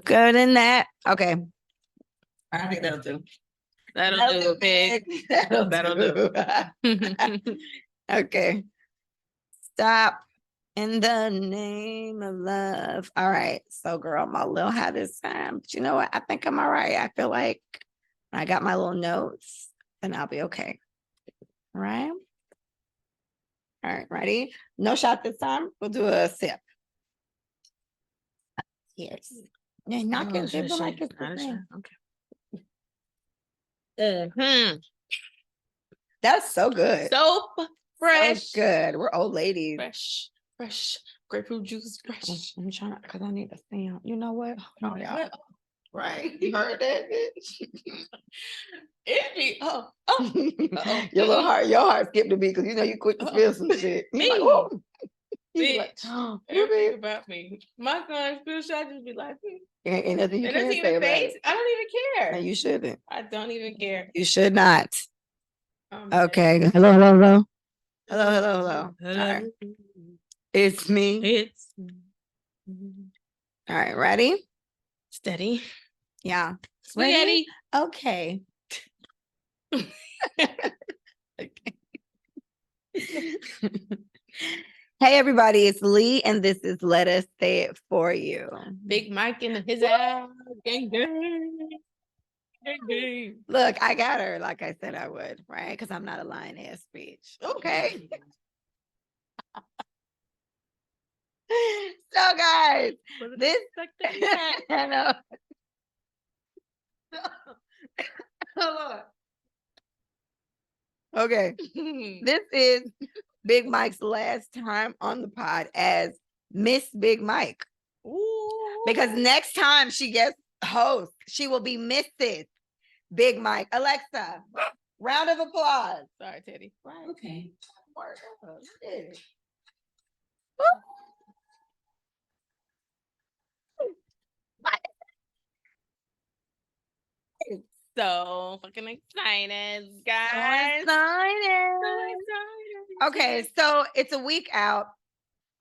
Good in that. Okay. I think that'll do. That'll do, pig. That'll do. Okay. Stop. In the name of love. All right. So, girl, I'm a little high this time. But you know what? I think I'm all right. I feel like when I got my little notes, then I'll be okay. All right. All right. Ready? No shot this time. We'll do a sip. Yes. Yeah, not gonna sip like it's the thing. Okay. That's so good. So fresh. So good. We're old ladies. Fresh grapefruit juice. Fresh. I'm trying because I need to see. You know what? Oh, y'all. Right. You heard that, bitch. It be Your heart skipped a beat because you know you quick to feel some shit. Me. Like, oh. Bitch. Everything about me. My son feel shit, I just be like, ain't nothing you can say about it. I don't even care. And you shouldn't. I don't even care. You should not. Okay. Hello. All right. It's me. All right. Ready? Steady. Yeah. Ready? Okay. Okay. Hey everybody, it's Lee, and this is Let Us Say It For You. Big Mike in his ass. Gang. Look, I got her like I said I would, right? Because I'm not a lying ass bitch. Okay. So guys, this I know. Hold on. Okay. This is Big Mike's last time on the pod as Miss Big Mike. Ooh. Because next time she gets host, she will be Mrs. Big Mike. Alexa, round of applause. Sorry, Teddy. Okay. So fucking excited, guys. So excited. Okay, so it's a week out.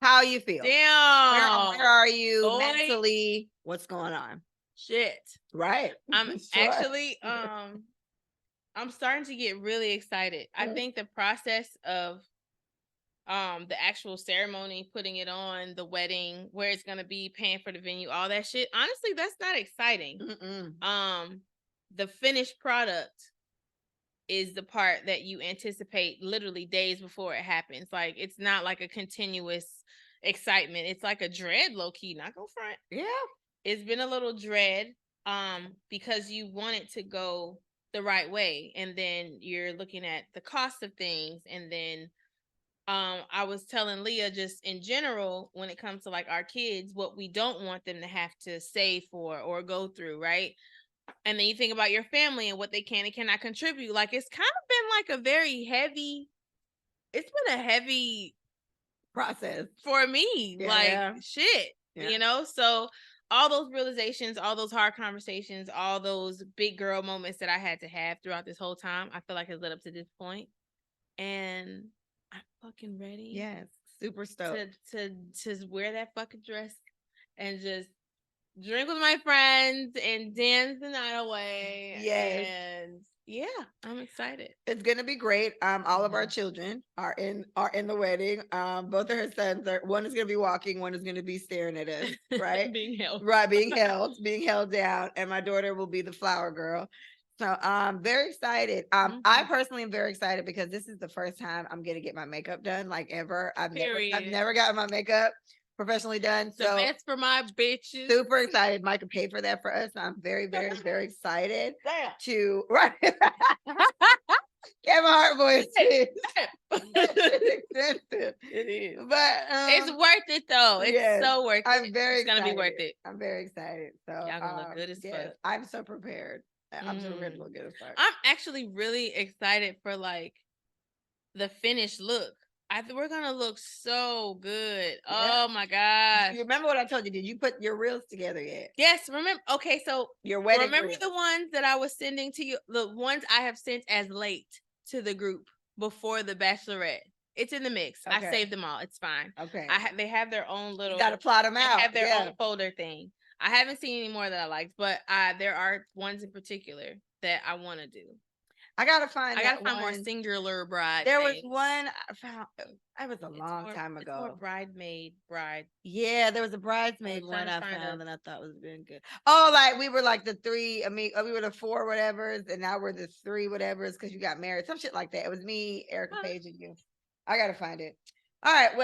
How you feel? Damn. Where are you mentally? What's going on? Shit. Right. I'm actually I'm starting to get really excited. I think the process of the actual ceremony, putting it on, the wedding, where it's gonna be, paying for the venue, all that shit. Honestly, that's not exciting. The finished product is the part that you anticipate literally days before it happens. Like, it's not like a continuous excitement. It's like a dread, low key, not go front. Yeah. It's been a little dread because you want it to go the right way. And then you're looking at the cost of things. And then I was telling Leah, just in general, when it comes to like our kids, what we don't want them to have to save for or go through, right? And then you think about your family and what they can and cannot contribute. Like, it's kind of been like a very heavy, it's been a heavy process for me. Yeah, like, shit, you know? So all those realizations, all those hard conversations, all those big girl moments that I had to have throughout this whole time, I feel like has led up to this point. And I'm fucking ready. Yes. Super stoked. To wear that fucking dress and just drink with my friends and dance the night away. Yes. And yeah, I'm excited. It's gonna be great. All of our children are in the wedding. Both of her sons are, one is gonna be walking, one is gonna be staring at us, right? Being held. Right, being held down. And my daughter will be the flower girl. So I'm very excited. I personally am very excited because this is the first time I'm gonna get my makeup done, like ever. I've never gotten my makeup professionally done. So that's for my bitches. Super excited. Mike could pay for that for us. I'm very, very, very excited to right. Kevin Hart voice. It's expensive. It is. But it's worth it though. It's so worth it. It's gonna be worth it. I'm very excited. So y'all gonna look good as fuck. I'm so prepared. I'm so ready to look good as fuck. I'm actually really excited for like the finished look. We're gonna look so good. Yeah. Oh my gosh. You remember what I told you? Did you put your reels together yet? Yes, remember. Okay, so your wedding. Remember the ones that I was sending to you, the ones I have sent as late to the group before the bachelorette. It's in the mix. Okay. I saved them all. It's fine. Okay. They have their own little. You gotta plot them out. They have their own folder thing. I haven't seen any more that I liked, but there are ones in particular that I want to do. I gotta find more singular bride. There was one I found. It was a long time It's more ago. bride. Yeah, there was a bridesmaid trying one to I find found and I thought was really good. Oh, like we were like the three. I mean, we were the four whatevers, and now we're the three whatevers because you got married. Some shit like that. It was me, Erica Page, and you. I gotta find it. All right.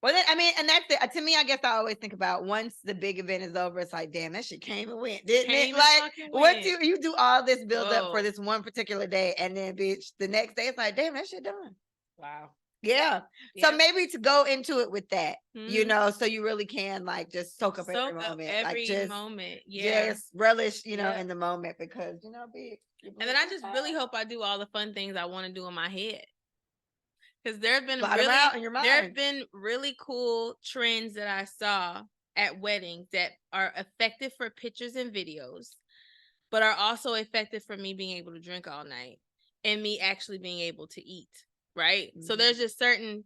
Well, then, I mean, and that's it. To me, I guess I always think about once the big event is over, it's like, damn, that shit came and went, didn't it? Came and Like, fucking once went. you do all this build up for Whoa. this one particular day, and then bitch, the next day it's like, damn, that shit done. Wow. Yeah. So Yep. maybe to go into it with that, you Mhm. know, so you really can like just soak up every moment. every like just moment. Yeah. just relish, you know, Yep. in the moment because you know, big. And then I just really hope I do all the fun things I want to do in my head. Because there have been Plot 'em out in your there have mind. been really cool trends that I saw at weddings that are effective for pictures and videos, but are also effective for me being able to drink all night and me actually being able to eat. Right. So there's just certain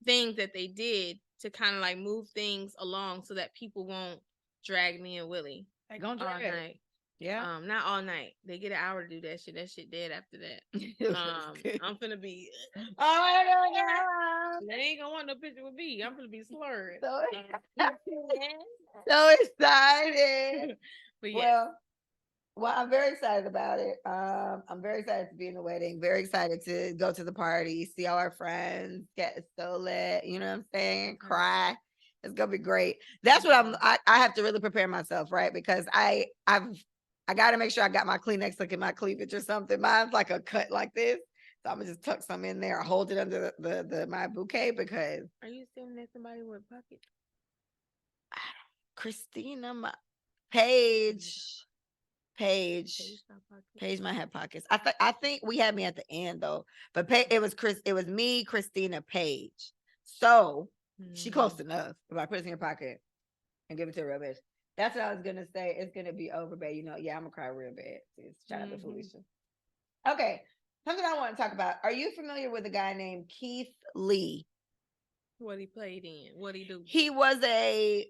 things that they did to kind of like move things along so that people won't drag me and Willie They gonna all drag it. night. Yeah. Not all night. They get an hour to do that shit. That shit dead after that. I'm finna be. Oh my god. They ain't gonna want no picture with me. I'm gonna be slurring. So, so excited. But yeah. Well, I'm very excited about it. I'm very excited to be in the wedding. Very excited to go to the party, see all our friends, get so lit. You know what I'm saying? Cry. It's gonna be great. That's what I have to really prepare myself, right? Because I got to make sure I got my Kleenex looking my cleavage or something. Mine's like a cut like this. So I'm gonna just tuck some in there, or hold it under the my bouquet because. Are you staring at somebody with a pocket? Christina Paige might have pockets. I think we had me at the end though, but it was me, Christina Page. So she close enough. If I put it in your pocket and give it to a real bitch. That's what I was gonna say. It's gonna be over, babe. You know, yeah, I'm gonna cry real bad. Shout out to Felicia. Okay, something I want to talk about. Are you familiar with a guy named Keith Lee? What he played in? What he do? He was a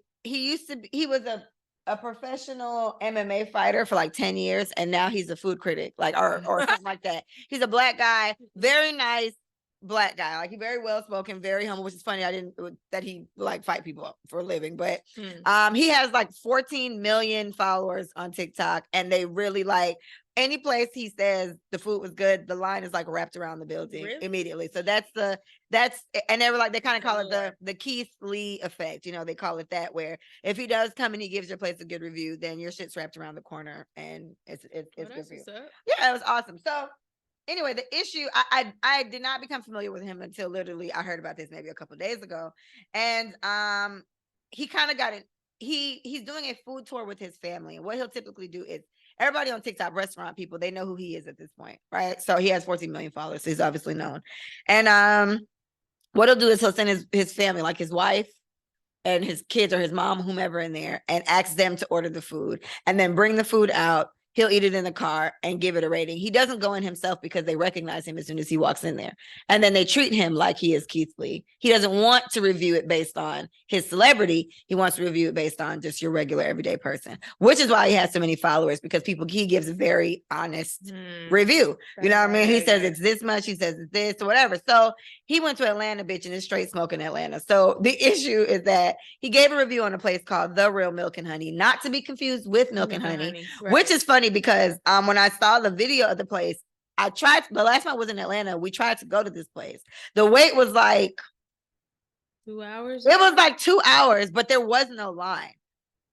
professional MMA fighter for like 10 years, and now he's a food critic, like or something like that. He's a black guy, very nice black guy, like he's very well spoken, very humble, which is funny. I didn't that he like fight people for a living, but he has like 14 million followers on TikTok, and they really like any place he says the food was good, the line is like wrapped around the building immediately. So that's and they were like, they kind of call it the Keith Lee effect. You know, they call it that, where if he does come and he gives your place a good review, then your shit's wrapped around the corner and it's good for you. Yeah, it was awesome. So anyway, the issue, I did not become familiar with him until literally I heard about this maybe a couple of days ago. And he kind of got it. He's doing a food tour with his family. And what he'll typically do is, everybody on TikTok, restaurant people, they know who he is at this point, right? So he has 14 million followers. So he's obviously known. And what he'll do is he'll send his family, like his wife and his kids or his mom, whomever in there, and ask them to order the food and then bring the food out. He'll eat it in the car and give it a rating. He doesn't go in himself because they recognize him as soon as he walks in there. And then they treat him like he is Keith Lee. He doesn't want to review it based on his celebrity. He wants to review it based on just your regular everyday person, which is why he has so many followers, because he gives a very honest review. You know what I mean? He says it's this much. He says it's this or whatever. So he went to Atlanta, bitch, and is straight smoking Atlanta. So the issue is that he gave a review on a place called The Real Milk and Honey, not to be confused with Milk and Honey, which is funny because when I saw the video of the place, the last time I was in Atlanta, we tried to go to this place. The wait was like 2 hours. It was like 2 hours, but there was no line.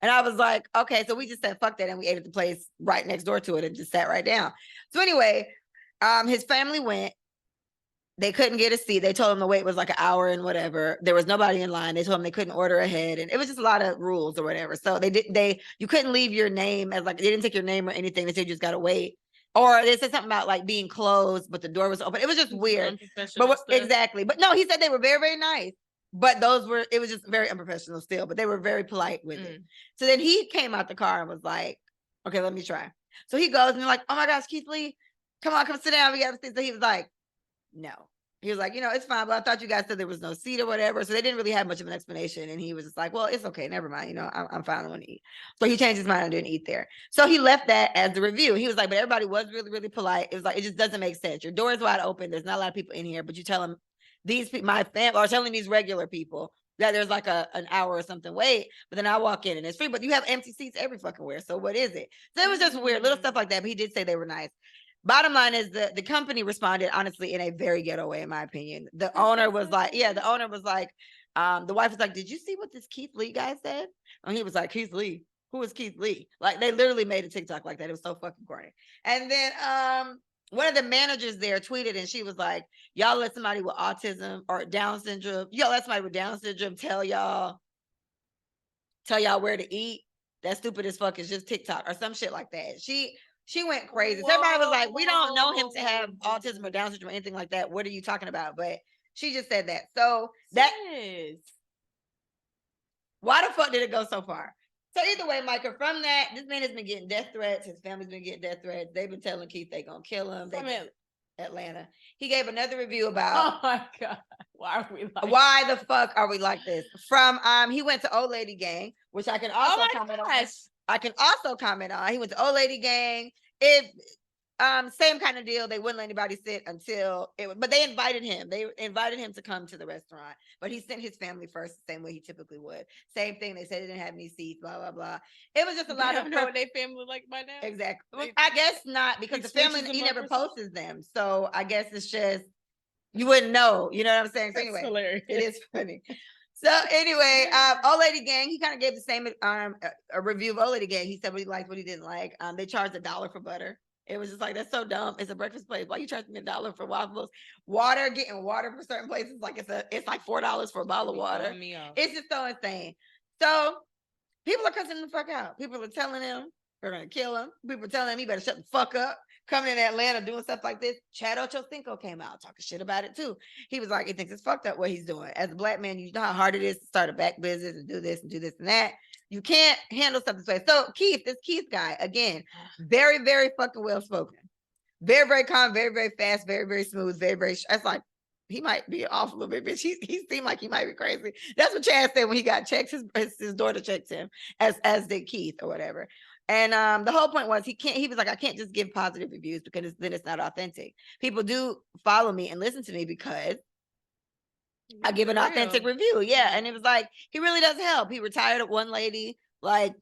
And I was like, okay, so we just said, fuck that. And we ate at the place right next door to it and just sat right down. So anyway, his family went. They couldn't get a seat. They told him the wait was like an hour and whatever. There was nobody in line. They told him they couldn't order ahead, and it was just a lot of rules or whatever. So you couldn't leave your name as like, they didn't take your name or anything. They said you just gotta wait. Or they said something about like being closed, but the door was open. It was just weird. But exactly. But no, he said they were very, very nice. But it was just very unprofessional still, but they were very polite with it. So then he came out the car and was like, okay, let me try. So he goes and they're like, oh my gosh, Keith Lee, come on, come sit down. We got to see. So he was like, no. He was like, it's fine, but I thought you guys said there was no seat or whatever. So they didn't really have much of an explanation. And he was just like, well, it's okay. Never mind. I'm fine. I want to eat. So he changed his mind and didn't eat there. So he left that as the review. He was like, but everybody was really, really polite. It was like, it just doesn't make sense. Your door is wide open. There's not a lot of people in here, but you tell them these people, my family, or telling these regular people that there's like an hour or something wait, but then I walk in and it's free, but you have empty seats every fucking where. So what is it? So it was just weird little stuff like that. But he did say they were nice. Bottom line is the company responded honestly in a very ghetto way, in my opinion. The owner was like, the wife was like, did you see what this Keith Lee guy said? And he was like, Keith Lee, who is Keith Lee? Like they literally made a TikTok like that. It was so fucking corny. And then one of the managers there tweeted and she was like, y'all let somebody with autism or Down syndrome, tell y'all where to eat. That's stupid as fuck. It's just TikTok or some shit like that. She went crazy. So everybody was like, we don't know him to have autism or Down syndrome or anything like that. What are you talking about? But she just said that. So why the fuck did it go so far? So either way, Micah, from that, this man has been getting death threats. His family's been getting death threats. They've been telling Keith they're going to kill him. Atlanta. He gave another review about oh my God. Why the fuck are we like this? From he went to Old Lady Gang, which I can also comment on. I can also comment on. He went to Old Lady Gang. Same kind of deal. They wouldn't let anybody sit until but they invited him. They invited him to come to the restaurant, but he sent his family first, the same way he typically would. Same thing. They said they didn't have any seats, blah, blah, blah. It was just a lot of know what their family like by now. Exactly. Well, I guess not, because the family, he never posts them. So I guess it's just, you wouldn't know. You know what I'm saying? So anyway, hilarious. It is funny. So anyway, Old Lady Gang, he kind of gave the same a review of Old Lady Gang. He said what he liked, what he didn't like. They charged $1 for butter. It was just like, that's so dumb. It's a breakfast place. Why you charging me $1 for waffles? Getting water for certain places, like it's like $4 for a bottle of water. It's just so insane. So people are cussing the fuck out. People are telling him they're gonna kill him. People are telling him he better shut the fuck up. Coming in Atlanta doing stuff like this. Chad Ochocinco came out talking shit about it too. He was like, he thinks it's fucked up what he's doing. As a black man, you know how hard it is to start a back business and do this and that. You can't handle stuff this way. So this Keith guy, again, very, very fucking well spoken. Very, very calm, very, very fast, very, very smooth, very, very. That's like, he might be off a little bit, bitch. He seemed like he might be crazy. That's what Chad said when he got checked. His daughter checked him, as did Keith or whatever. And the whole point was he was like, I can't just give positive reviews because then it's not authentic. People do follow me and listen to me because I give an authentic review. Yeah. And it was like, he really does help. He retired at one lady like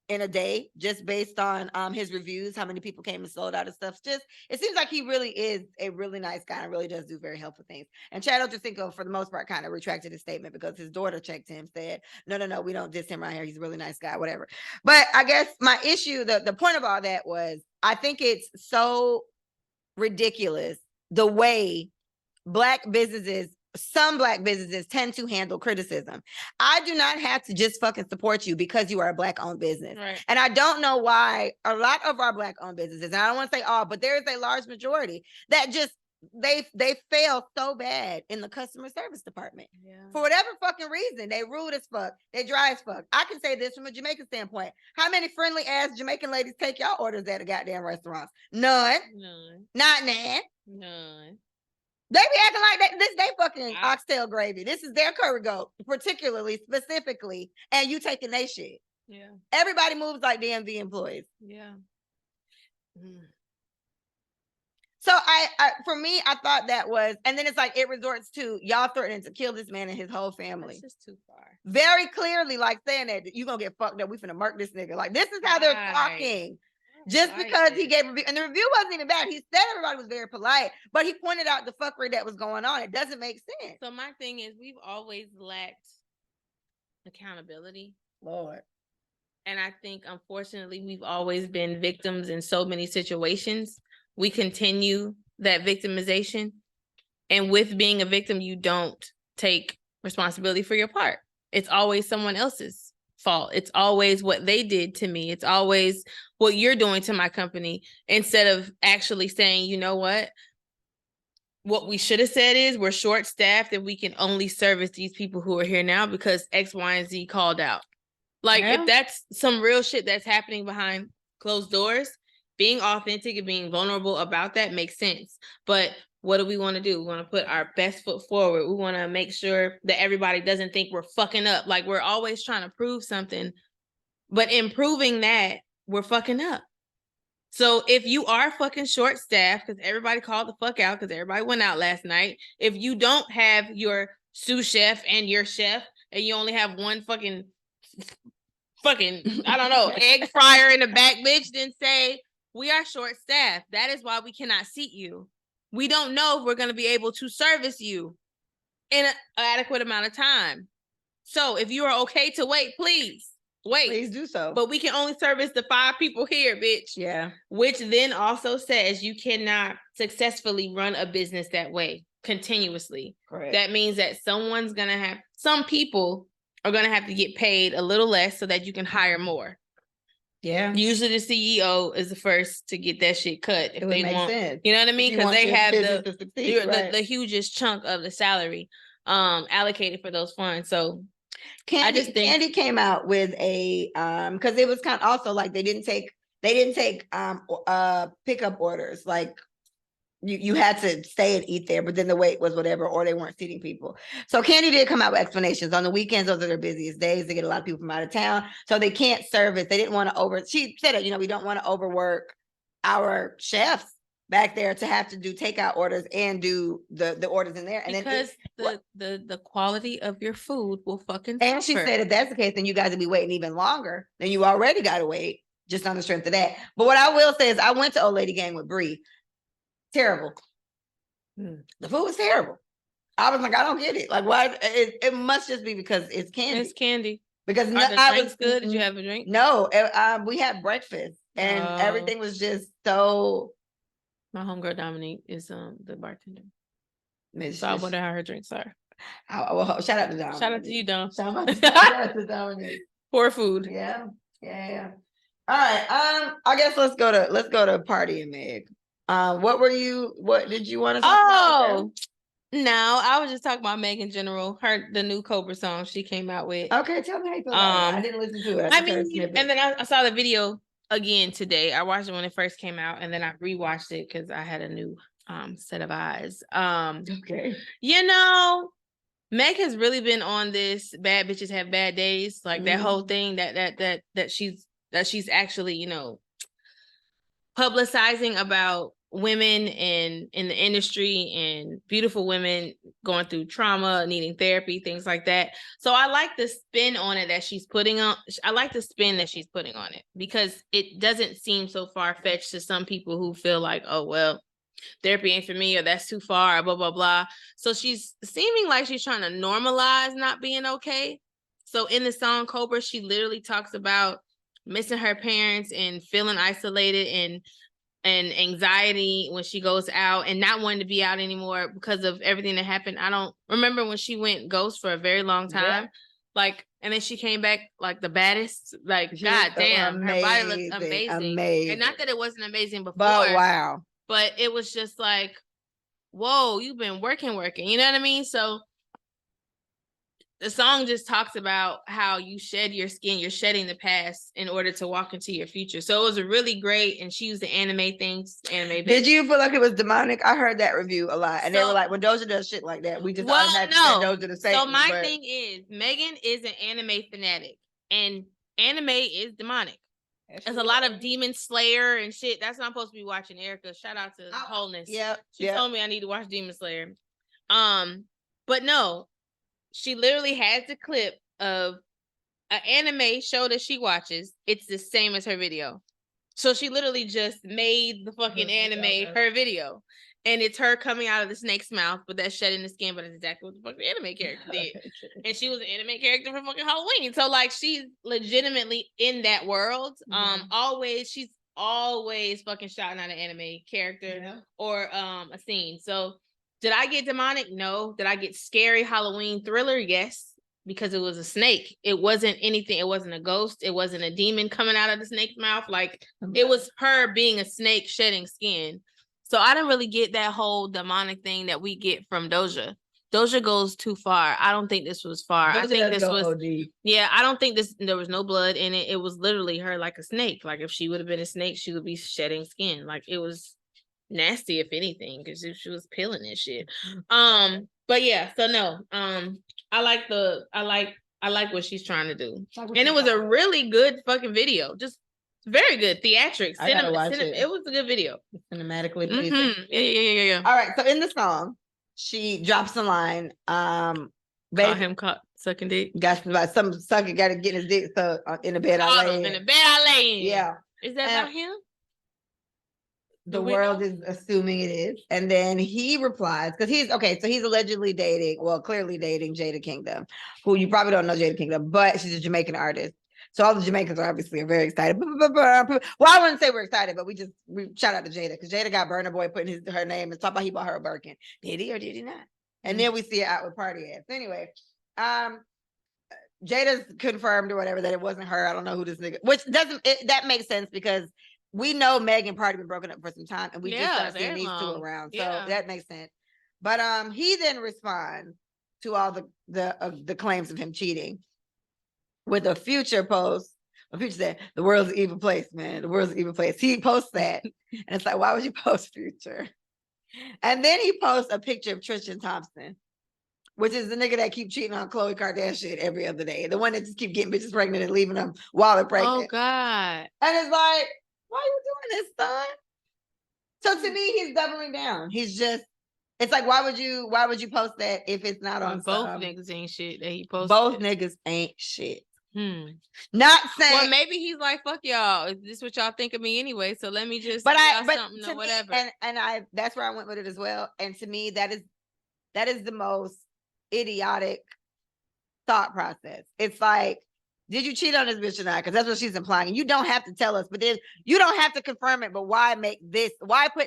in a day, just based on his reviews, how many people came and sold out of stuff. Just, it seems like he really is a really nice guy and really does do very helpful things. And Chad Ochocinco, for the most part, kind of retracted his statement because his daughter checked him, said, no, we don't diss him right here. He's a really nice guy, whatever. But I guess my issue, the point of all that was, I think it's so ridiculous the way some black businesses tend to handle criticism. I do not have to just fucking support you because you are a black owned business. Right. And I don't know why a lot of our black owned businesses, and I don't want to say all, but there is a large majority that just, they fail so bad in the customer service department. Yeah. For whatever fucking reason. They rude as fuck. They dry as fuck. I can say this from a Jamaican standpoint. How many friendly ass Jamaican ladies take y'all orders at a goddamn restaurants? None. Not none. None. They be acting like they fucking oxtail gravy. This is their curry goat, specifically, and you taking their shit. Yeah. Everybody moves like DMV employees. Yeah. So for me, I thought that was, and then it's like it resorts to y'all threatening to kill this man and his whole family. That's just too far. Very clearly, like saying that you gonna get fucked up. We finna murk this nigga. Like this is how they're talking. Just because he gave a review, and the review wasn't even bad. He said everybody was very polite, but he pointed out the fuckery that was going on. It doesn't make sense. So my thing is, we've always lacked accountability. Lord. And I think, unfortunately, we've always been victims in so many situations. We continue that victimization. And with being a victim, you don't take responsibility for your part. It's always someone else's fault. It's always what they did to me. It's always what you're doing to my company, instead of actually saying, you know what we should have said is, we're short staffed and we can only service these people who are here now because X, Y, and Z called out. Like, if that's some real shit that's happening behind closed doors, being authentic and being vulnerable about that makes sense. But what do we want to do? We want to put our best foot forward. We want to make sure that everybody doesn't think we're fucking up. Like, we're always trying to prove something, but in proving that, we're fucking up. So if you are fucking short staffed, because everybody called the fuck out because everybody went out last night, if you don't have your sous chef and your chef, and you only have one fucking I don't know, egg fryer in the back, bitch, then say, we are short staffed. That is why we cannot seat you. We don't know if we're going to be able to service you in an adequate amount of time. So if you are okay to wait, please wait. Please do so. But we can only service the 5 people here, bitch. Yeah. Which then also says you cannot successfully run a business that way continuously. Correct. That means that some people are going to have to get paid a little less so that you can hire more. Yeah. Usually the CEO is the first to get that shit cut if they want. Sense. You know what I mean? Because they have the hugest chunk of the salary allocated for those funds. So Candy came out with a because it was kind of also like they didn't take pickup orders. Like you had to stay and eat there, but then the wait was whatever, or they weren't feeding people. So Candy did come out with explanations. On the weekends, those are their busiest days. They get a lot of people from out of town, so they can't service. They didn't want to she said it, we don't want to overwork our chefs back there to have to do takeout orders and do the orders in there. And because the quality of your food will fucking and suffer. She said if that's the case, then you guys will be waiting even longer than you already got to wait just on the strength of that. But what I will say is I went to Old Lady Gang with Bree. Terrible. The food was terrible. I was like, I don't get it. Like, why? It must just be because it's candy. It's candy. Because the drinks good. Did you have a drink? No, we had breakfast and everything was just so. My homegirl Dominique is the bartender. So I wonder how her drinks are. Well, shout out to Dominique. Shout out to you, Dom. Shout out to Dominique. Poor food. Yeah. All right. I guess let's go to Pardi and Meg. What did you want to talk about? No, I was just talking about Meg in general. The new Cobra song she came out with. Okay, tell me how you feel about it. I didn't listen to it. And then I saw the video again today. I watched it when it first came out, and then I rewatched it because I had a new set of eyes. Okay. Meg has really been on this bad bitches have bad days, like that whole thing that she's actually, publicizing about women in the industry and beautiful women going through trauma, needing therapy, things like that. So I like the spin on it that she's putting on. I like the spin that she's putting on it because it doesn't seem so far-fetched to some people who feel like, oh, well, therapy ain't for me, or that's too far, blah, blah, blah. So she's seeming like she's trying to normalize not being okay. So in the song Cobra, she literally talks about missing her parents and feeling isolated and anxiety when she goes out and not wanting to be out anymore because of everything that happened. I don't remember when she went ghost for a very long time. Yeah. Like, and then she came back like the baddest. Like, god damn, her body looked amazing. And not that it wasn't amazing before. But wow. But it was just like, whoa, you've been working. You know what I mean? So the song just talks about how you shed your skin, you're shedding the past in order to walk into your future. So it was a really great, and she used the anime things. Did you feel like it was demonic? I heard that review a lot, and they were like, when Doja does shit like that, we just automatically say Doja the same. So my thing is, Megan is an anime fanatic, and anime is demonic. There's a lot of Demon Slayer and shit. That's what I'm supposed to be watching, Erica. Shout out to Wholeness. Yeah. She told me I need to watch Demon Slayer. But no. She literally has a clip of an anime show that she watches. It's the same as her video. So she literally just made the fucking anime her video. And it's her coming out of the snake's mouth, but that's shedding the skin, but it's exactly what the fucking anime character did. And she was an anime character for fucking Halloween. So like she's legitimately in that world. She's always fucking shouting out an anime character or a scene. So did I get demonic? No. Did I get scary Halloween thriller? Yes, because it was a snake. It wasn't anything. It wasn't a ghost. It wasn't a demon coming out of the snake's mouth. Like it was her being a snake shedding skin. So I didn't really get that whole demonic thing that we get from Doja. Doja goes too far. I don't think this was far. I think this was OG. Yeah, I don't think there was no blood in it. It was literally her like a snake. Like if she would have been a snake, she would be shedding skin. Like it was nasty, if anything, because she was peeling this shit. But yeah, so no. I like what she's trying to do. And it was a really good fucking video. Just very good. Theatrics. It was a good video. Cinematically pleasing. pleasing. Yeah. All right. So in the song, she drops a line. Call him caught sucking dick. Got about some sucker got to get his dick so in the bed I lay in. In the bed I lay in. Yeah. Is that about him? The world is assuming it is. And then he replies, because he's allegedly dating, clearly dating Jada Kingdom, who you probably don't know Jada Kingdom, but she's a Jamaican artist. So all the Jamaicans are very excited. Well, I wouldn't say we're excited, but we shout out to Jada, because Jada got Burna Boy putting her name and talk about he bought her a Birkin. Did he or did he not? And then we see it out with Pardi ass. Anyway, Jada's confirmed or whatever that it wasn't her. I don't know who this nigga, which that makes sense because we know Meg and Pardi been broken up for some time, and we just started seeing these two around, so that makes sense. But he then responds to all the claims of him cheating with a Future post. A Future said, "The world's an evil place, man. The world's an evil place." He posts that, and it's like, why would you post Future? And then he posts a picture of Tristan Thompson, which is the nigga that keep cheating on Khloe Kardashian every other day, the one that just keep getting bitches pregnant and leaving them while they're pregnant. Oh God! And it's like, why are you doing this, son? So to me, he's doubling down. It's like, why would you post that if it's not on both niggas ain't shit that he posted? Both niggas ain't shit. Not saying. Well, maybe he's like, fuck y'all. Is this what y'all think of me anyway? So let me just something or whatever. And that's where I went with it as well. And to me, that is the most idiotic thought process. It's like, did you cheat on this bitch or not? Because that's what she's implying. And you don't have to tell us, but then you don't have to confirm it. But why put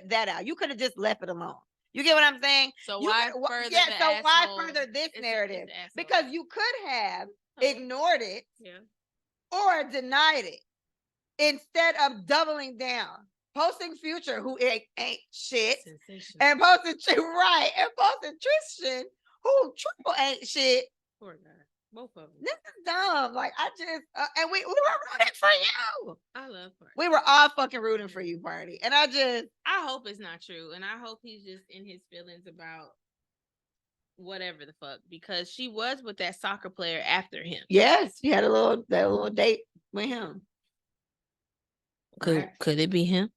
that out? You could have just left it alone. You get what I'm saying? So why further this narrative? Because you could have ignored it or denied it instead of doubling down, posting Future, who ain't shit, and posting Tristan, who triple ain't shit. Poor guy. Both of them. This is dumb. Like, I just and we were rooting for you. I love Pardi. We were all fucking rooting for you, Pardi. And I hope it's not true. And I hope he's just in his feelings about whatever the fuck, because she was with that soccer player after him. Yes, she had that little date with him. Could it be him?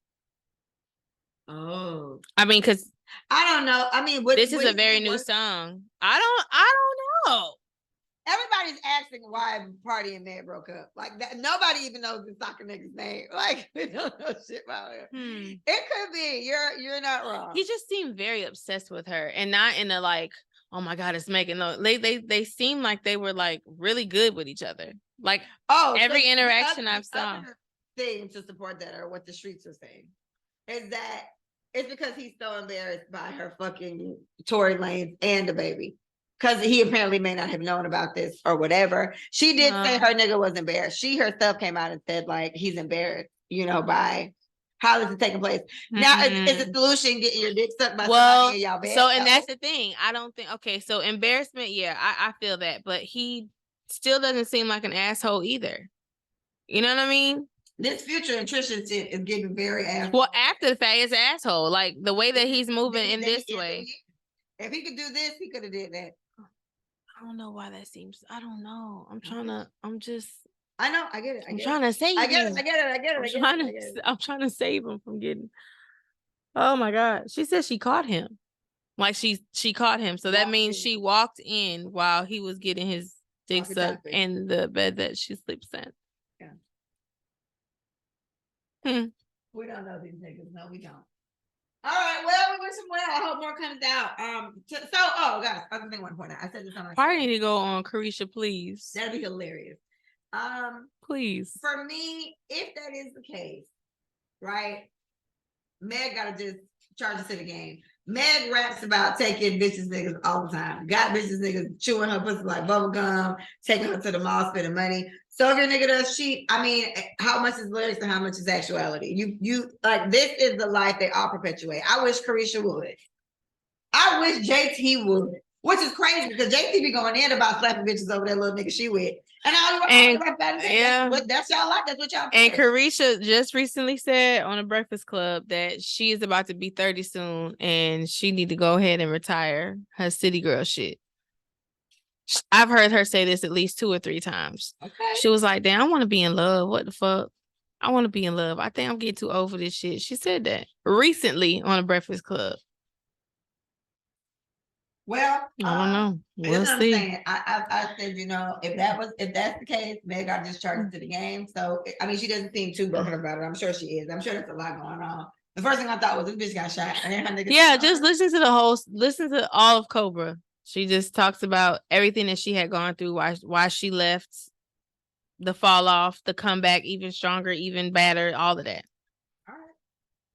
Oh, I mean, because I don't know. I mean, this is a very new song. I don't know. Everybody's asking why Pardi and Meg broke up. Like that, nobody even knows the soccer nigga's name. Like, we don't know shit about him. It could be. You're not wrong. He just seemed very obsessed with her, and not in a like, oh my God, it's Megan. No, they seem like they were like really good with each other. Like, every interaction I've saw. Thing to support that, or what the streets are saying, is that it's because he's so embarrassed by her fucking Tory Lanez and the baby. Because he apparently may not have known about this or whatever. She did say her nigga was embarrassed. She herself came out and said, like, he's embarrassed, by how this is taking place. Now, is the solution getting your dick sucked by somebody in y'all bed? So, and that's the thing. I don't think, so embarrassment, I feel that. But he still doesn't seem like an asshole either. You know what I mean? This Future and Tristan is getting very asshole. Well, after the fact, it's asshole. Like, the way that he's moving in this way. If he could do this, he could have did that. I don't know why that seems. I don't know. I know. I get it. I'm trying to save him. I get it. I'm trying to save him from getting. Oh my God. She said she caught him. Like she caught him. So that means she walked in while he was getting his dick sucked in the bed that she sleeps in. Yeah. We don't know these niggas. No, we don't. All right, well, we wish him well. I hope more comes out. Guys, other thing I want to point out. I said this on my Pardi need to go on Carisha, please. That'd be hilarious. Please. For me, if that is the case, right? Meg gotta just charge us to the game. Meg raps about taking bitches niggas all the time. Got bitches niggas chewing her pussy like bubble gum, taking her to the mall, spending money. So if your nigga does cheat, I mean, how much is lyrics and how much is actuality? You like, this is the life they all perpetuate. I wish Carisha would. I wish JT would. Which is crazy because JT be going in about slapping bitches over that little nigga she with. And that's y'all like. That's what y'all And Carisha just recently said on a Breakfast Club that she is about to be 30 soon and she need to go ahead and retire her city girl shit. I've heard her say this at least 2 or 3 times. Okay. She was like, damn, I want to be in love. What the fuck? I want to be in love. I think I'm getting too old for this shit. She said that recently on a Breakfast Club. Well, I don't know. We'll see. I said, if that's the case, Meg got discharged to the game. So I mean, she doesn't seem too broken about it. I'm sure she is. I'm sure there's a lot going on. The first thing I thought was this bitch got shot. Yeah, just listen to all of Cobra. She just talks about everything that she had gone through, why she left, the fall off, the comeback, even stronger, even better, all of that. All right.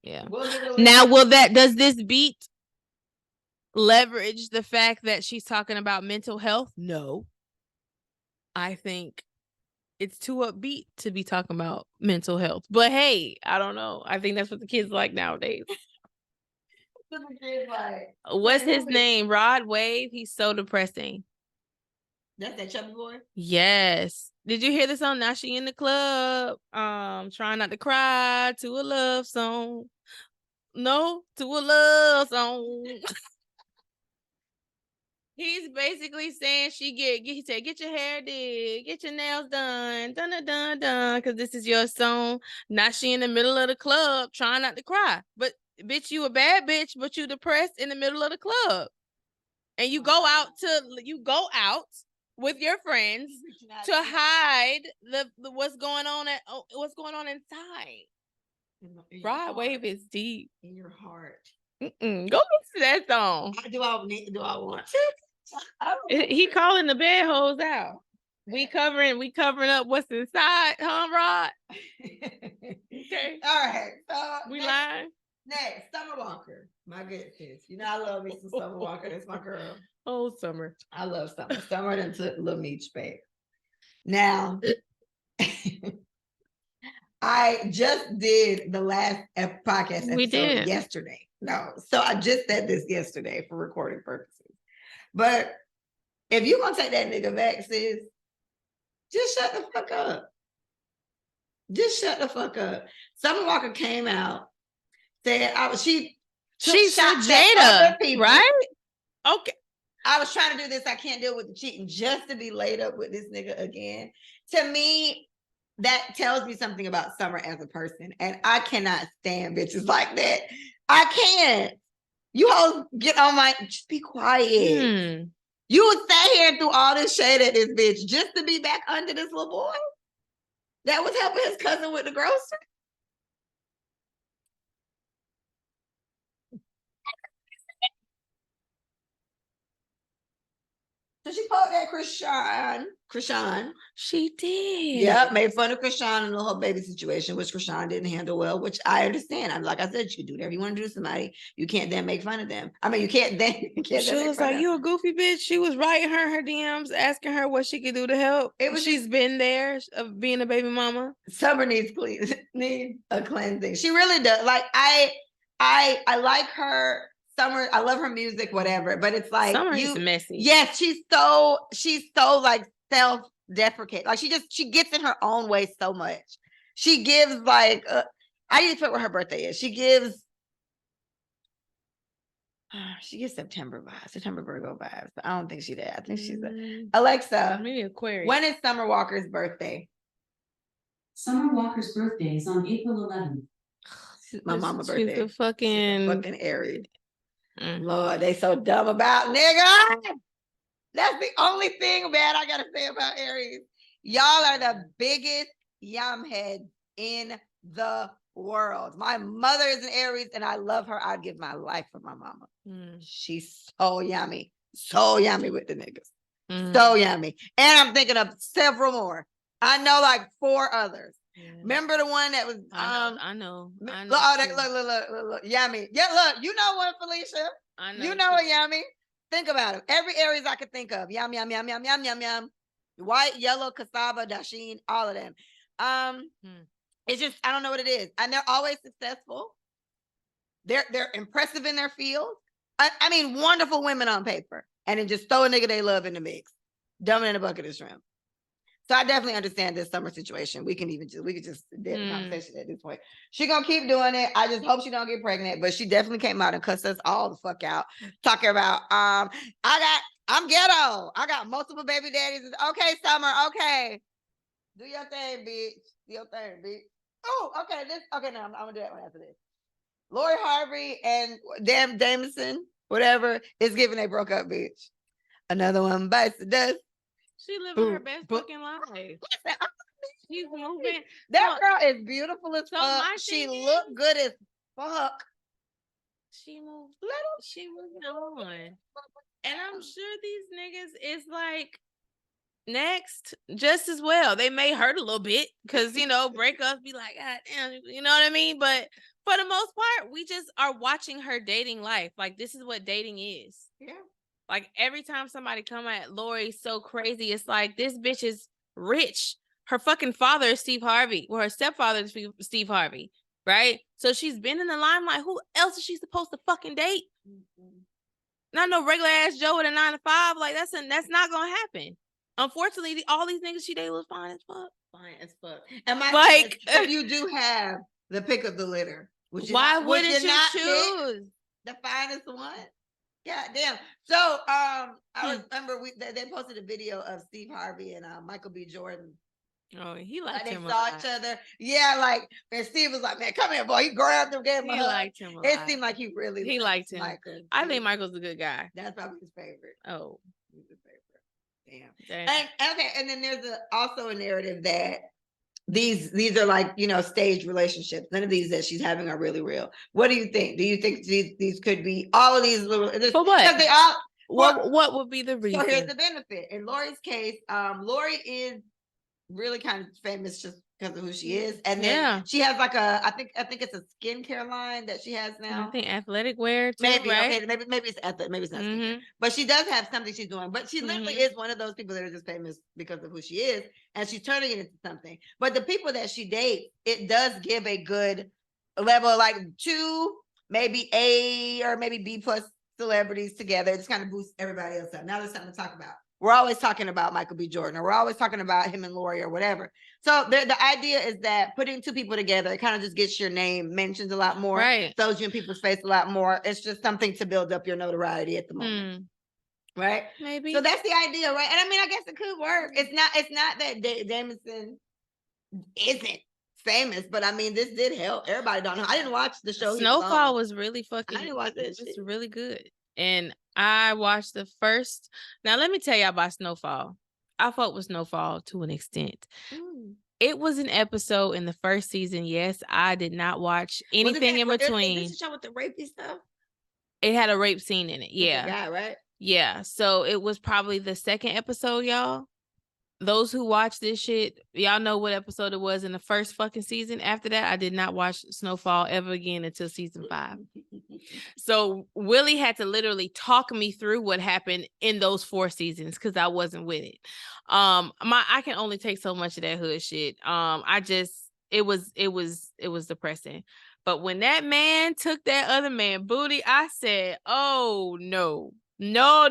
Yeah. Now, does this beat leverage the fact that she's talking about mental health? No. I think it's too upbeat to be talking about mental health. But hey, I don't know. I think that's what the kids like nowadays. What's his name? Rod Wave. He's so depressing. That's that chubby boy? Yes. Did you hear the song? Now she in the club. Trying not to cry to a love song. No, to a love song. He's basically saying he said, get your hair did, get your nails done, dun, because this is your song. Now she in the middle of the club trying not to cry. But bitch, you a bad bitch, but you depressed in the middle of the club. And you go out with your friends to hide the what's going on inside. Rod Wave is deep in your heart. Go listen to that song. Do I want to? He calling the bed hoes out. We covering up what's inside, huh, Rod? Okay. All right. We lying. Next, Summer Walker. My goodness. I love me some Summer Walker. That's my girl. Oh, Summer. I love Summer. Summer done took Lil Meech back. Now, I just did the last podcast episode yesterday. No, so I just said this yesterday for recording purposes. But if you gonna take that nigga back, sis, just shut the fuck up. Just shut the fuck up. Summer Walker came out, said she shot Jada, people, right? Okay. I was trying to do this. I can't deal with the cheating just to be laid up with this nigga again. To me, that tells me something about Summer as a person. And I cannot stand bitches like that. I can't. You hoes get on my, just be quiet. You would stay here through all this shade at this bitch just to be back under this little boy that was helping his cousin with the grocery. So she poked at Krishan. She did. Yep, made fun of Krishan and the whole baby situation, which Krishan didn't handle well, which I understand. I'm like I said, you can do whatever you want to do to somebody. You can't then make fun of them. I mean, you can't then. She was like, "You a goofy bitch." She was writing her DMs, asking her what she could do to help. She's been there of being a baby mama. Summer needs a cleansing. She really does. Like I like her. Summer, I love her music, whatever, but it's like Summer is messy. Yes, she's so like self-deprecate. Like she gets in her own way so much. She gives like I need to put what her birthday is. She gives September Virgo vibes. I don't think she's that. I think she's Alexa. Maybe Aquarius. When is Summer Walker's birthday? Summer Walker's birthday is on April 11th. My mama's birthday. She's a fucking Aries. Lord, they so dumb about nigga. That's the only thing bad I gotta say about Aries. Y'all are the biggest yum heads in the world. My mother is an Aries and I love her. I'd give my life for my mama. She's so yummy with the niggas. So yummy. And I'm thinking of several more. I know like 4 others. Yeah. Remember the one that was I know. Look, yummy. Yeah, look, you know what, Felicia? I know. You know what, yummy? Think about it. Every Aries I could think of. Yum, yum, yum, yum, yum, yum, yum. White, yellow, cassava, dasheen, all of them. It's just, I don't know what it is. And they're always successful. They're impressive in their field. I mean, wonderful women on paper. and then just throw a nigga they love in the mix, dump it in a bucket of shrimp. So I definitely understand this summer situation. We could just end the conversation at this point. She gonna keep doing it. I just hope she don't get pregnant, but she definitely came out and cussed us all the fuck out, talking about I'm ghetto. I got multiple baby daddies. Okay, Summer. Okay, do your thing, bitch. Do your thing, bitch. Oh, okay. Now I'm gonna do that one after this. Lori Harvey and Damison, whatever, is giving they broke up, bitch. Another one bites the dust. She living her best fucking life. She's moving. That girl is beautiful as fuck. She look good as fuck. She moved. She moving on, and I'm sure these niggas is like next just as well. They may hurt a little bit because breakups be like, God damn, you know what I mean? But for the most part, we just are watching her dating life. Like, this is what dating is. Yeah. Like, every time somebody come at Lori so crazy, it's like, this bitch is rich. Her fucking father is Steve Harvey. Well, her stepfather is Steve Harvey, right? So she's been in the limelight. Who else is she supposed to fucking date? Mm-hmm. Not no regular ass Joe with a 9 to 5. Like, that's not gonna happen. Unfortunately, all these niggas she dated was fine as fuck. Fine as fuck. And my like, if you do have the pick of the litter, why wouldn't you choose the finest one? God damn. So I remember they posted a video of Steve Harvey and Michael B. Jordan. Oh, he liked him. They saw each other. Yeah, like, and Steve was like, "Man, come here, boy." He grabbed him, gave him a hug. Liked him. It seemed like he liked him. Michael. I think Michael's a good guy. That's probably his favorite. Oh, he's his favorite. Damn. And then there's also a narrative that these are like, staged relationships. None of these that she's having are really real. What do you think? Do you think these could be all of these little? For what? Because they all. What would be the reason? So here's the benefit. In Lori's case, Lori is really kind of famous just because of who she is, and then she has like I think it's a skincare line that she has now. I think athletic wear too, maybe right? Okay, maybe it's athletic, maybe it's not skincare, but she does have something she's doing. But she literally is one of those people that are just famous because of who she is, and she's turning it into something. But the people that she dates, it does give a good level, like 2, maybe A or maybe B plus celebrities together. It just kind of boosts everybody else up. Now there's something to talk about. We're always talking about Michael B. Jordan, or we're always talking about him and Lori or whatever. So the idea is that putting 2 people together, it kind of just gets your name mentioned a lot more. Right. Throws you in people's face a lot more. It's just something to build up your notoriety at the moment. Right? Maybe. So that's the idea, right? And I mean, I guess it could work. It's not that Damison isn't famous, but I mean, this did help. Everybody don't know. I didn't watch the show. Snowfall was really fucking. I didn't watch this. It's really good. And I watched the first. Now let me tell you about Snowfall. I fuck with Snowfall to an extent. It was an episode in the first season. Yes, I did not watch anything in between. Is this the show with the rapey stuff? It had a rape scene in it. Yeah. Yeah, right. Yeah. So it was probably the second episode, y'all. Those who watch this shit, y'all know what episode it was in the first fucking season. After that, I did not watch Snowfall ever again until season 5. So Willie had to literally talk me through what happened in those 4 seasons because I wasn't with it. I can only take so much of that hood shit. It was depressing. But when that man took that other man booty, I said, "Oh no. No.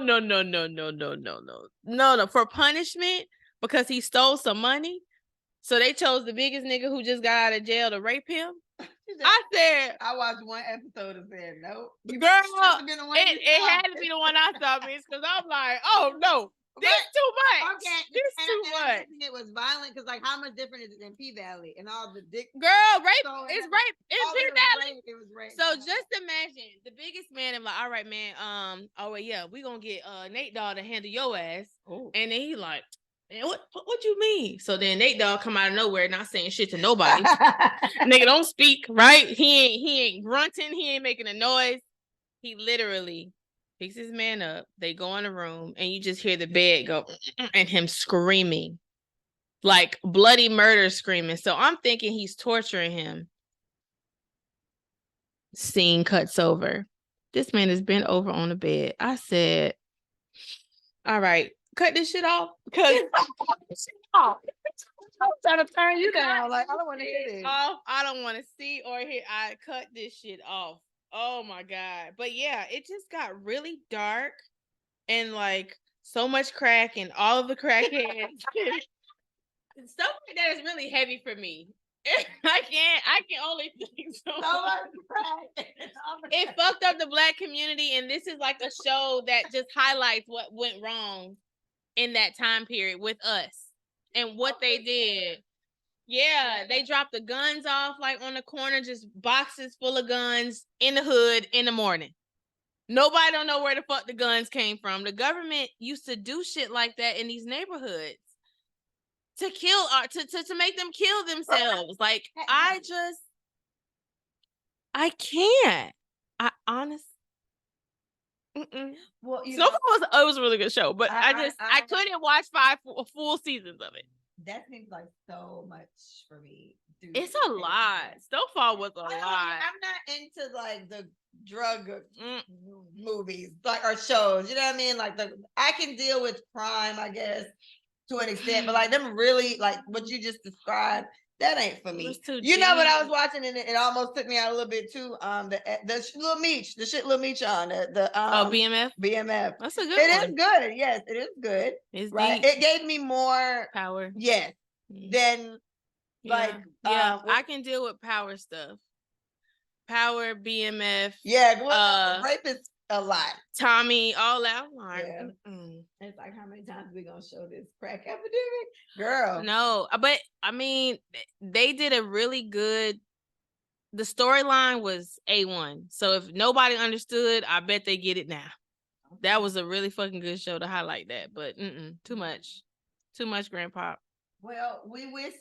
For punishment, because he stole some money. So they chose the biggest nigga who just got out of jail to rape him." I said, I watched one episode and said, "Nope." Girl, it had to be the one I saw, bitch, because I'm like, oh no, this too much. Okay, this too much. It was violent because, like, how much different is it than P Valley and all the dick? Girl, rape is rape in P Valley. It was rape. So just imagine the biggest man. I'm like, all right, man. Oh wait, yeah, we gonna get Nate Dogg to handle your ass. Oh. And then he like, "Man, what you mean?" So then Nate Dogg come out of nowhere, not saying shit to nobody. Nigga don't speak, right? He ain't grunting, he ain't making a noise. He literally picks his man up. They go in the room, and you just hear the bed go, and him screaming, like bloody murder screaming. So I'm thinking he's torturing him. Scene cuts over. This man has been over on the bed. I said, "All right, cut this shit off." Because I'm trying to turn you down. Like, I don't want to hear this. I don't want to see or hear. I cut this shit off. Oh my God. But yeah, it just got really dark and like so much crack and all of the crackheads. Stuff like that is really heavy for me. I can only think so much crack. It fucked up the Black community, and this is like a show that just highlights what went wrong in that time period with us and what they did. Yeah, they dropped the guns off like on the corner, just boxes full of guns in the hood in the morning. Nobody don't know where the fuck the guns came from. The government used to do shit like that in these neighborhoods to kill to make them kill themselves. Like I can't. I honestly. Well, Snowfall was a really good show, but I couldn't watch 5 full seasons of it. That seems like so much for me. Dude. It's a lot. Snowfall was a lot. I'm not into like the drug movies, like or shows. You know what I mean? Like I can deal with crime, I guess, to an extent, but like them really like what you just described. That ain't for me. You know what I was watching, and it almost took me out a little bit too. The Little Meech, the shit Little Meech on the BMF. BMF. That's a good. It is good. Yes, it is good. It's right. Deep. It gave me more power. Yes. Than like I can deal with power stuff. Power, BMF. Yeah, rape is a lot. Tommy, all out. Yeah. It's like how many times we gonna show this crack epidemic, girl? No, but I mean, they did a really good. The storyline was A1. So if nobody understood, I bet they get it now. Okay. That was a really fucking good show to highlight that, but too much grandpa. Well, we wish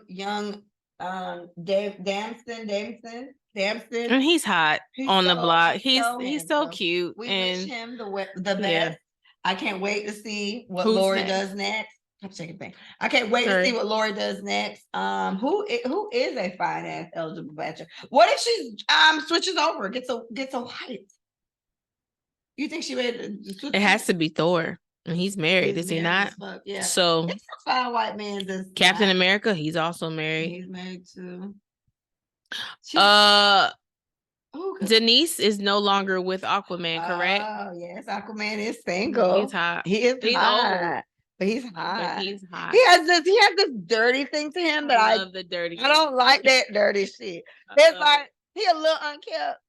young Damson. And he's hot on the block. He's so cute. We wish him the best. Yeah. I can't wait to see what Lori does next. I'm shaking thing. I can't wait to see what Lori does next. Who is a fine ass eligible bachelor? What if she switches over, gets a white? You think she ready to switch? It has to be Thor. And he's married, is he not? Yeah. So it's a fine white man. Captain America, he's also married. He's married too. Denise is no longer with Aquaman, correct? Oh yes, Aquaman is single. He's hot. He's hot. Old. But he's hot. He has this dirty thing to him that I love the dirty. I don't like that dirty shit. It's like he a little unkept.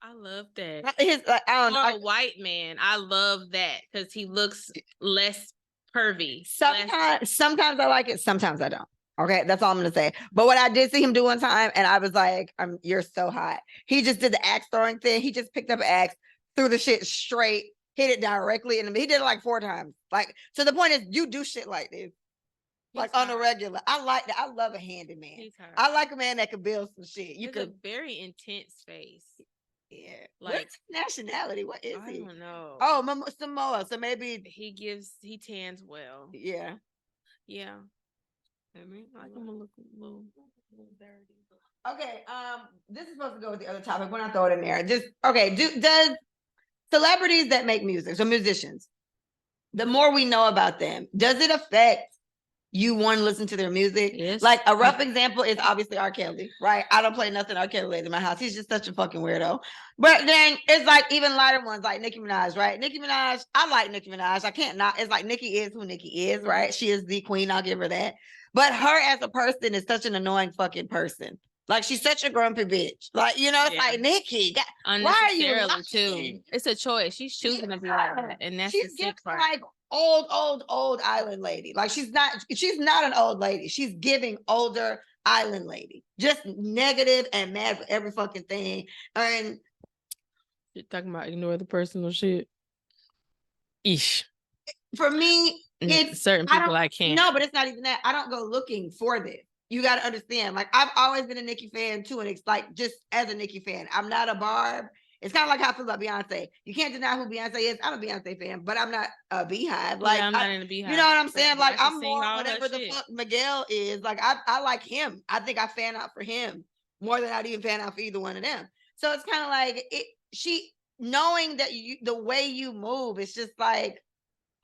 I love that. He's like a white man. I love that because he looks less pervy. Sometimes I like it. Sometimes I don't. Okay, that's all I'm gonna say. But what I did see him do one time, and I was like, "You're so hot." He just did the axe throwing thing. He just picked up an axe, threw the shit straight, hit it directly, and he did it like 4 times. Like, so the point is, you do shit like this, like on a regular. I like that. I love a handyman. I like a man that can build some shit. You could a very intense face. Yeah, like what's nationality? What is he? I don't know. Oh, Samoa. So maybe he tans well. Yeah. I mean, I can look a little dirty. Okay, this is supposed to go with the other topic. We're not throwing it in there. Just okay. Does celebrities that make music, so musicians, the more we know about them, does it affect you want to listen to their music? Yes. Like a rough example is obviously R. Kelly, right? I don't play nothing R. Kelly lays in my house. He's just such a fucking weirdo. But then it's like even lighter ones like Nicki Minaj, right? Nicki Minaj, I like Nicki Minaj. I can't not. It's like Nicki is who Nicki is, right? She is the queen. I'll give her that. But her as a person is such an annoying fucking person. Like she's such a grumpy bitch. Like, you know, it's like Nicki. Why are you too? It's a choice. She's choosing to be like that. And that's the sick part. Like old island lady. Like she's not an old lady. She's giving older island lady. Just negative and mad for every fucking thing. And you're talking about ignore the personal shit. Eesh. For me, it's certain people I can't. No, but it's not even that. I don't go looking for this. You got to understand. Like I've always been a Nicki fan too, and it's like just as a Nicki fan, I'm not a Barb. It's kind of like how I feel about Beyonce. You can't deny who Beyonce is. I'm a Beyonce fan, but I'm not a Beehive. Like I'm not in a Beehive. You know what I'm saying? Like I'm more more whatever the fuck Miguel is. Like I like him. I think I fan out for him more than I'd even fan out for either one of them. So it's kind of like she knowing that the way you move, it's just like.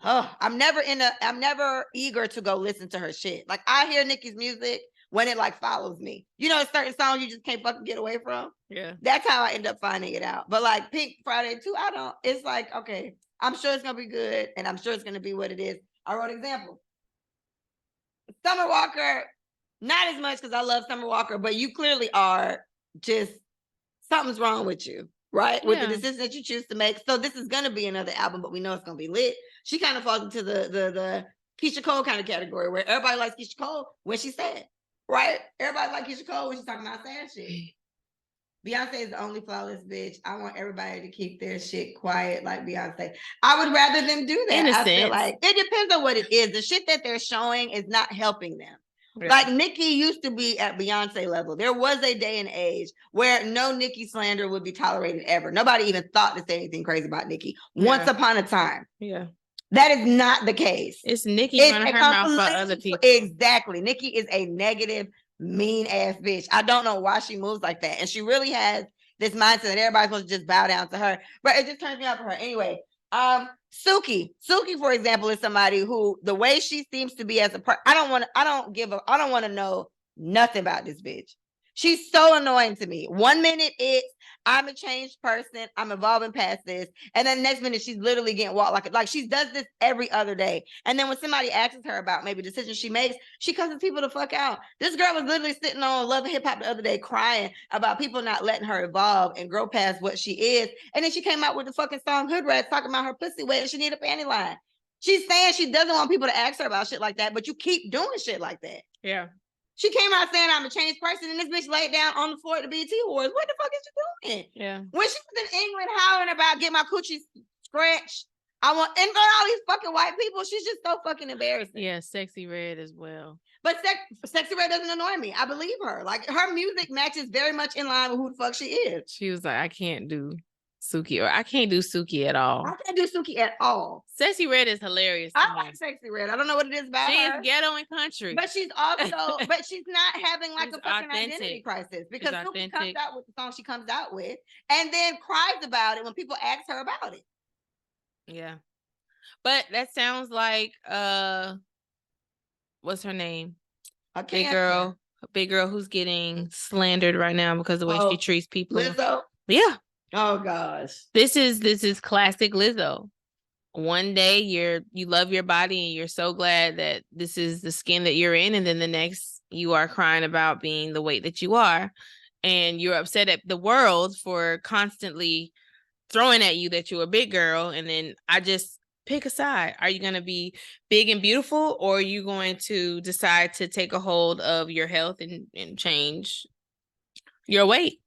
Oh, I'm never eager to go listen to her shit. Like I hear Nicki's music when it like follows me. You know, certain songs you just can't fucking get away from. Yeah. That's how I end up finding it out. But like Pink Friday too, it's like, okay, I'm sure it's gonna be good, and I'm sure it's gonna be what it is. I wrote an example. Summer Walker, not as much because I love Summer Walker, but you clearly are just something's wrong with you, right? With the decisions that you choose to make. So this is gonna be another album, but we know it's gonna be lit. She kind of falls into the Keisha Cole kind of category where everybody likes Keisha Cole when she's sad, right? Everybody likes Keisha Cole when she's talking about sad shit. Beyonce is the only flawless bitch. I want everybody to keep their shit quiet like Beyonce. I would rather them do that. I feel like it depends on what it is. The shit that they're showing is not helping them. Yeah. Like Nicki used to be at Beyonce level. There was a day and age where no Nicki slander would be tolerated ever. Nobody even thought to say anything crazy about Nicki. Once upon a time. Yeah. That is not the case. It's Nicki running her mouth for other people. Exactly. Nicki is a negative, mean ass bitch. I don't know why she moves like that. And she really has this mindset that everybody's supposed to just bow down to her. But it just turns me off for her. Anyway, Suki, for example, is somebody who the way she seems to be as a person, I don't want to know nothing about this bitch. She's so annoying to me. 1 minute I'm a changed person, I'm evolving past this, and then the next minute she's literally getting walked like she does this every other day. And then when somebody asks her about maybe decisions she makes, she cusses people the fuck out. This girl was literally sitting on Love and Hip Hop the other day crying about people not letting her evolve and grow past what she is. And then she came out with the fucking song Hood Rats talking about her pussy wet and she need a panty line. She's saying she doesn't want people to ask her about shit like that, but you keep doing shit like that. Yeah. She came out saying I'm a changed person, and this bitch laid down on the floor at the BET Awards. What the fuck is she doing? Yeah. When she was in England hollering about get my coochie scratched, I want in front of all these fucking white people. She's just so fucking embarrassing. Yeah, Sexy Red as well. But Sexy Red doesn't annoy me. I believe her. Like her music matches very much in line with who the fuck she is. She was like, I can't do Suki, or I can't do Suki at all. I can't do Suki at all. Sexy Red is hilarious. I like Sexy Red. I don't know what it is about her. She is ghetto and country. But she's also, but she's not having like a fucking identity crisis because Suki comes out with the song she comes out with and then cries about it when people ask her about it. Yeah. But that sounds like what's her name? Big girl who's getting slandered right now because of the way she treats people. Lizzo? Yeah. Oh gosh. This is classic Lizzo. One day you love your body and you're so glad that this is the skin that you're in, and then the next you are crying about being the weight that you are, and you're upset at the world for constantly throwing at you that you're a big girl. And then I just pick a side. Are you going to be big and beautiful, or are you going to decide to take a hold of your health and change your weight?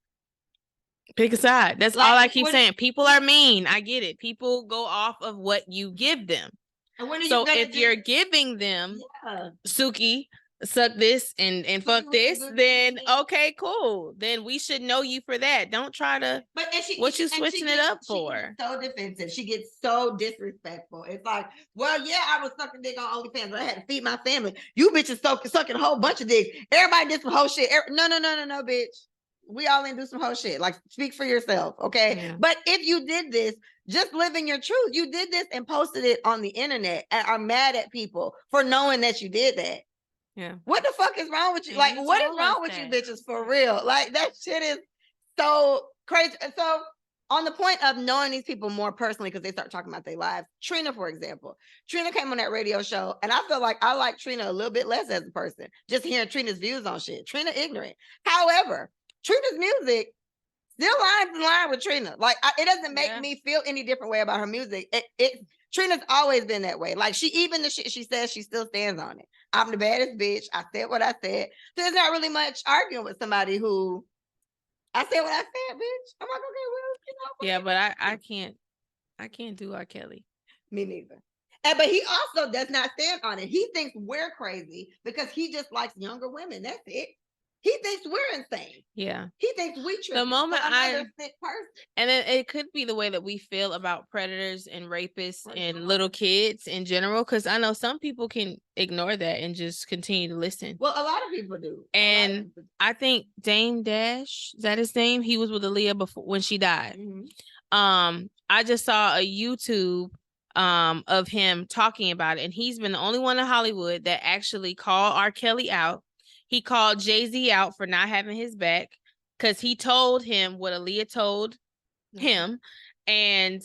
Pick a side. That's all I keep saying. People are mean. I get it. People go off of what you give them. And so if you're giving them Suki, suck this and fuck this, then okay, cool. Then we should know you for that. Don't try to. What you switching it up for? So defensive. She gets so disrespectful. It's like, well, yeah, I was sucking dick on OnlyFans, but I had to feed my family. You bitches sucking a whole bunch of dick. Everybody did some whole shit. No, bitch. We all ain't do some whole shit. Like, speak for yourself, okay? Yeah. But if you did this, just living your truth. You did this and posted it on the internet and are mad at people for knowing that you did that. Yeah. What the fuck is wrong with you? Like, what is wrong with you bitches for real? Like, that shit is so crazy. And so, on the point of knowing these people more personally, because they start talking about their lives, Trina, for example. Trina came on that radio show, and I feel like I like Trina a little bit less as a person, just hearing Trina's views on shit. Trina ignorant. However, Trina's music still lines in line with Trina. Like, it doesn't make me feel any different way about her music. Trina's always been that way. Like, even the shit she says, she still stands on it. I'm the baddest bitch. I said what I said. So there's not really much arguing with somebody who I said what I said, bitch. I'm like, okay, well, you know. Yeah, but I can't do R. Kelly. Me neither. But he also does not stand on it. He thinks we're crazy because he just likes younger women. That's it. He thinks we're insane. Yeah. He thinks we tripping. The moment another sick person. And it could be the way that we feel about predators and rapists and little kids in general, because I know some people can ignore that and just continue to listen. Well, a lot of people do. And I think Dame Dash, is that his name? He was with Aaliyah before when she died. Mm-hmm. I just saw a YouTube of him talking about it, and he's been the only one in Hollywood that actually called R. Kelly out. He called Jay-Z out for not having his back because he told him what Aaliyah told him. And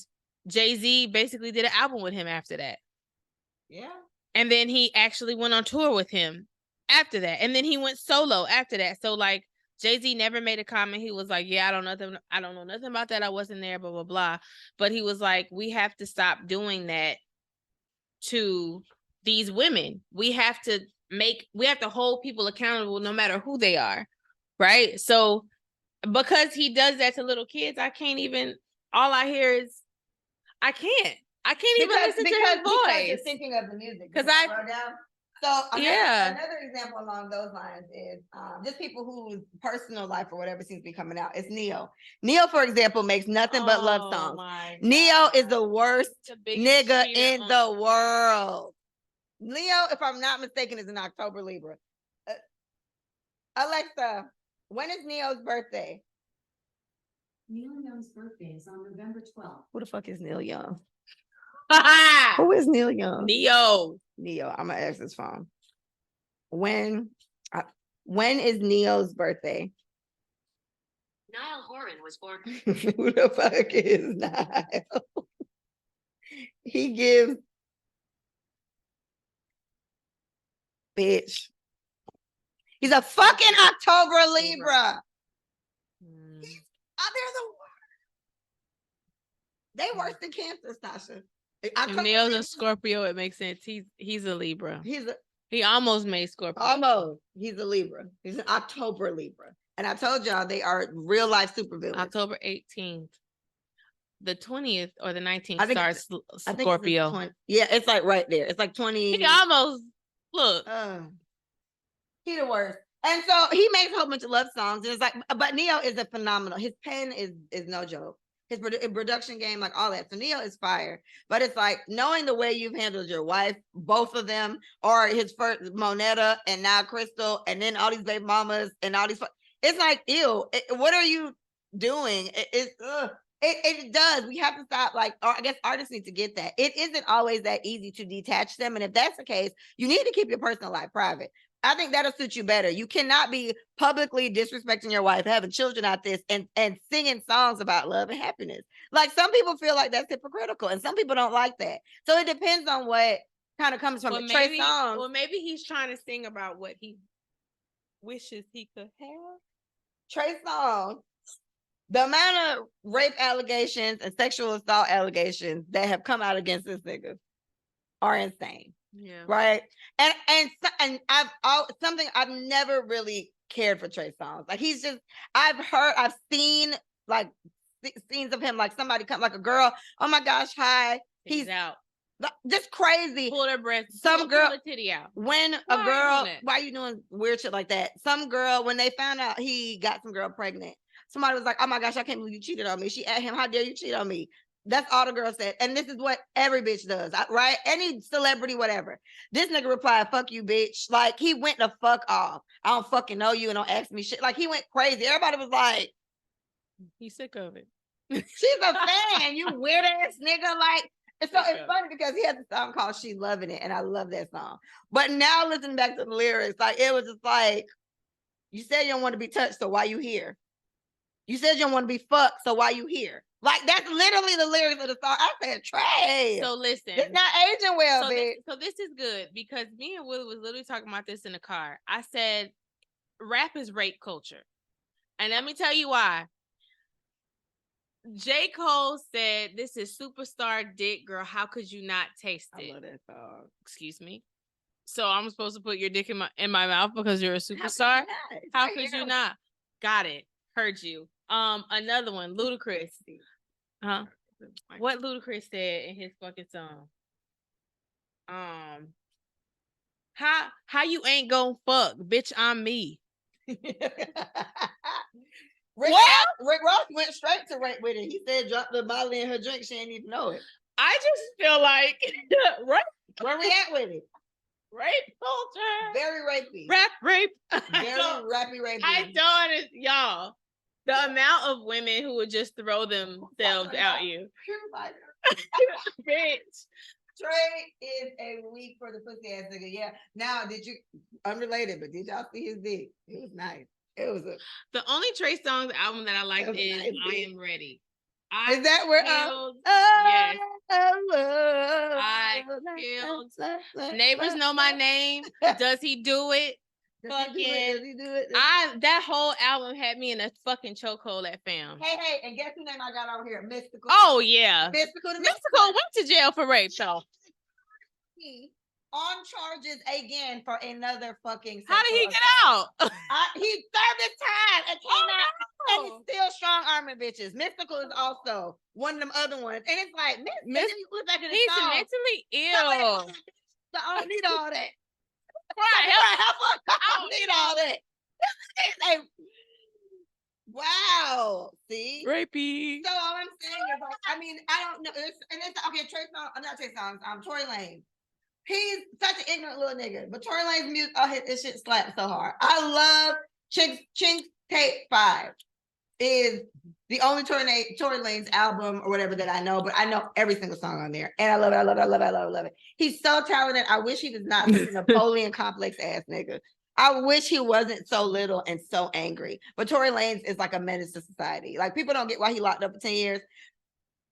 Jay-Z basically did an album with him after that. Yeah. And then he actually went on tour with him after that. And then he went solo after that. So like Jay-Z never made a comment. He was like, yeah, I don't know nothing about that. I wasn't there, blah, blah, blah. But he was like, we have to stop doing that to these women. We have to hold people accountable no matter who they are. Right. So because he does that to little kids, all I hear is I can't even listen to his because voice. you're thinking of the music. Because I wrote down. So Yeah. another example along those lines is just people whose personal life or whatever seems to be coming out. It's Neo. Neo, for example, makes nothing but love songs. Neo is the worst nigga in the world. Leo, if I'm not mistaken, is an October Libra. Alexa, when is Neo's birthday? Neil Young's birthday is on November 12th. Who the fuck is Neil Young? Who is Neil Young? Neo. I'm gonna ask his phone. When is Neo's birthday? Niall Horan was born. Who the fuck is Niall? He gives bitch. He's a fucking October Libra. They're the worst. They worse than Cancer, Stasha. If Neo's a Scorpio, it makes sense. He's a Libra. He almost made Scorpio. Almost. He's a Libra. He's an October Libra. And I told y'all they are real life supervillains. October 18th. The 20th or the 19th starts Scorpio. It's like right there. It's like 20. He almost look. He the worst. And so he makes a whole bunch of love songs. And it's like, but Neo is a phenomenal. His pen is no joke. His production game, like all that. So Neo is fire. But it's like knowing the way you've handled your wife, both of them, or his first Monetta and now Crystal, and then all these baby mamas and all these. It's like, ew. What are you doing? It does. We have to stop. Like, or I guess artists need to get that. It isn't always that easy to detach them. And if that's the case, you need to keep your personal life private. I think that'll suit you better. You cannot be publicly disrespecting your wife, having children out this, and singing songs about love and happiness. Like some people feel like that's hypocritical, and some people don't like that. So it depends on what kind of comes from it. Trey Songz. Well, maybe he's trying to sing about what he wishes he could have. Trey Songz. The amount of rape allegations and sexual assault allegations that have come out against this nigga are insane. Yeah. Right. And I've never really cared for Trey Songz. Like I've seen like scenes of him, like somebody come, like a girl, oh my gosh, hi. He's out. Just crazy. Pull their breast. Some girl, pull the titty out. When a girl, why are you doing weird shit like that? Some girl, when they found out he got some girl pregnant, somebody was like, oh my gosh, I can't believe you cheated on me. She asked him, how dare you cheat on me? That's all the girl said. And this is what every bitch does, right? Any celebrity, whatever. This nigga replied, fuck you, bitch. Like, he went the fuck off. I don't fucking know you and don't ask me shit. Like, he went crazy. Everybody was like, he's sick of it. She's a fan, you weird ass nigga. Like, and so it's funny because he has a song called She Loving It, and I love that song. But now listening back to the lyrics, like, it was just like, you said you don't want to be touched, so why you here? You said you don't want to be fucked, so why you here? Like, that's literally the lyrics of the song. I said, Trey. So listen. It's not aging well, bitch. So this is good because me and Willie was literally talking about this in the car. I said, rap is rape culture. And let me tell you why. J. Cole said, this is superstar dick, girl. How could you not taste it? I love that song. Excuse me. So I'm supposed to put your dick in my mouth because you're a superstar? How could you not? Got it. Heard you. Another one, Ludacris. Huh? What Ludacris said in his fucking song? How you ain't gonna fuck, bitch? I'm me. Rick Ross went straight to rape with it. He said, drop the bottle in her drink. She ain't even know it. I just feel like, right? Where we at with it? Rape culture. Very rapey. Rap rape. Very rappy rapey. I don't understand, y'all. The amount of women who would just throw themselves at you. Bitch. Trey is a weak for the pussy ass nigga. Yeah. Now, unrelated, but did y'all see his dick? It was nice. It was the only Trey Songz album that I liked is nice, I Am Ready. Is that where killed, oh, yes. oh, I killed. Neighbors Know My Name. Does he do it? Does he do it? That whole album had me in a fucking chokehold at fam. Hey, and guess who name I got over here? Mystical. Oh yeah. Mystical went to jail for rape though. On charges again for another fucking. How did he get out? He served his time and came out. And no. he's still strong arming bitches. Mystical is also one of them other ones. And it's like, look back in the He's song. mentally ill. I don't need all that. Right. I don't need all that. Like, wow. See? Rapey. So all I'm saying is, like, I mean, I don't know. It's okay. Trey Songz. I'm not Trey Songz. Tory Lanez. He's such an ignorant little nigga. But Tory Lanez music, his shit slaps so hard. I love Chink Tape 5 is the only Tory Lanez album or whatever that I know, but I know every single song on there. And I love it. He's so talented. I wish he was not such a Napoleon complex ass nigga. I wish he wasn't so little and so angry. But Tory Lanez is like a menace to society. Like, people don't get why he locked up for 10 years.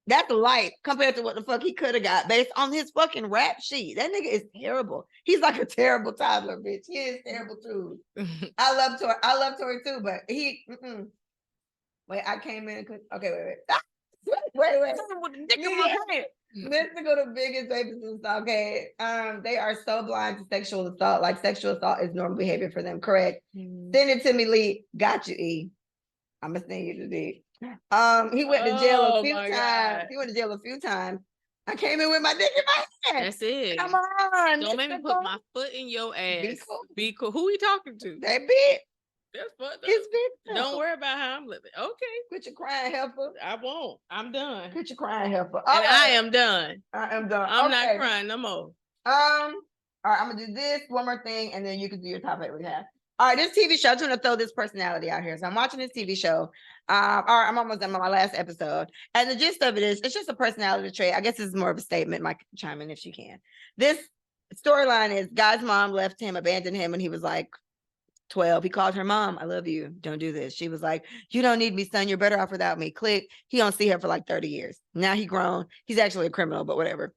That's light compared to what the fuck he could have got based on his fucking rap sheet. That nigga is terrible. He's like a terrible toddler, bitch. He is terrible too. I love Tory too, but he. Wait, I came in. Okay, wait. Mystical, the biggest rapist. Okay, they are so blind to sexual assault. Like, sexual assault is normal behavior for them. Correct. Send it to me, Lee. Got you, E. I'm gonna send you to D. He went to jail a few times. God. He went to jail a few times. I came in with my dick in my hand. That's it. Come on. Don't make me put my foot in your ass. Be cool. Who he talking to? That bitch. That's fucked up. It's big. Don't worry about how I'm living. Okay. Quit your crying, heifer. I won't. I'm done. Quit your crying, heifer. And I am done. I am done. I'm not crying no more. All right, I'm gonna do this one more thing, and then you can do your top 8 recap. All right, this TV show, I'm gonna throw this personality out here. So I'm watching this TV show. All right, I'm almost done with my last episode. And the gist of it is, it's just a personality trait. I guess this is more of a statement. Mike, chime in if she can. This storyline is, guy's mom left him, abandoned him when he was like 12. He called her mom. I love you. Don't do this. She was like, you don't need me, son. You're better off without me. Click. He don't see her for like 30 years. Now he grown. He's actually a criminal, but whatever.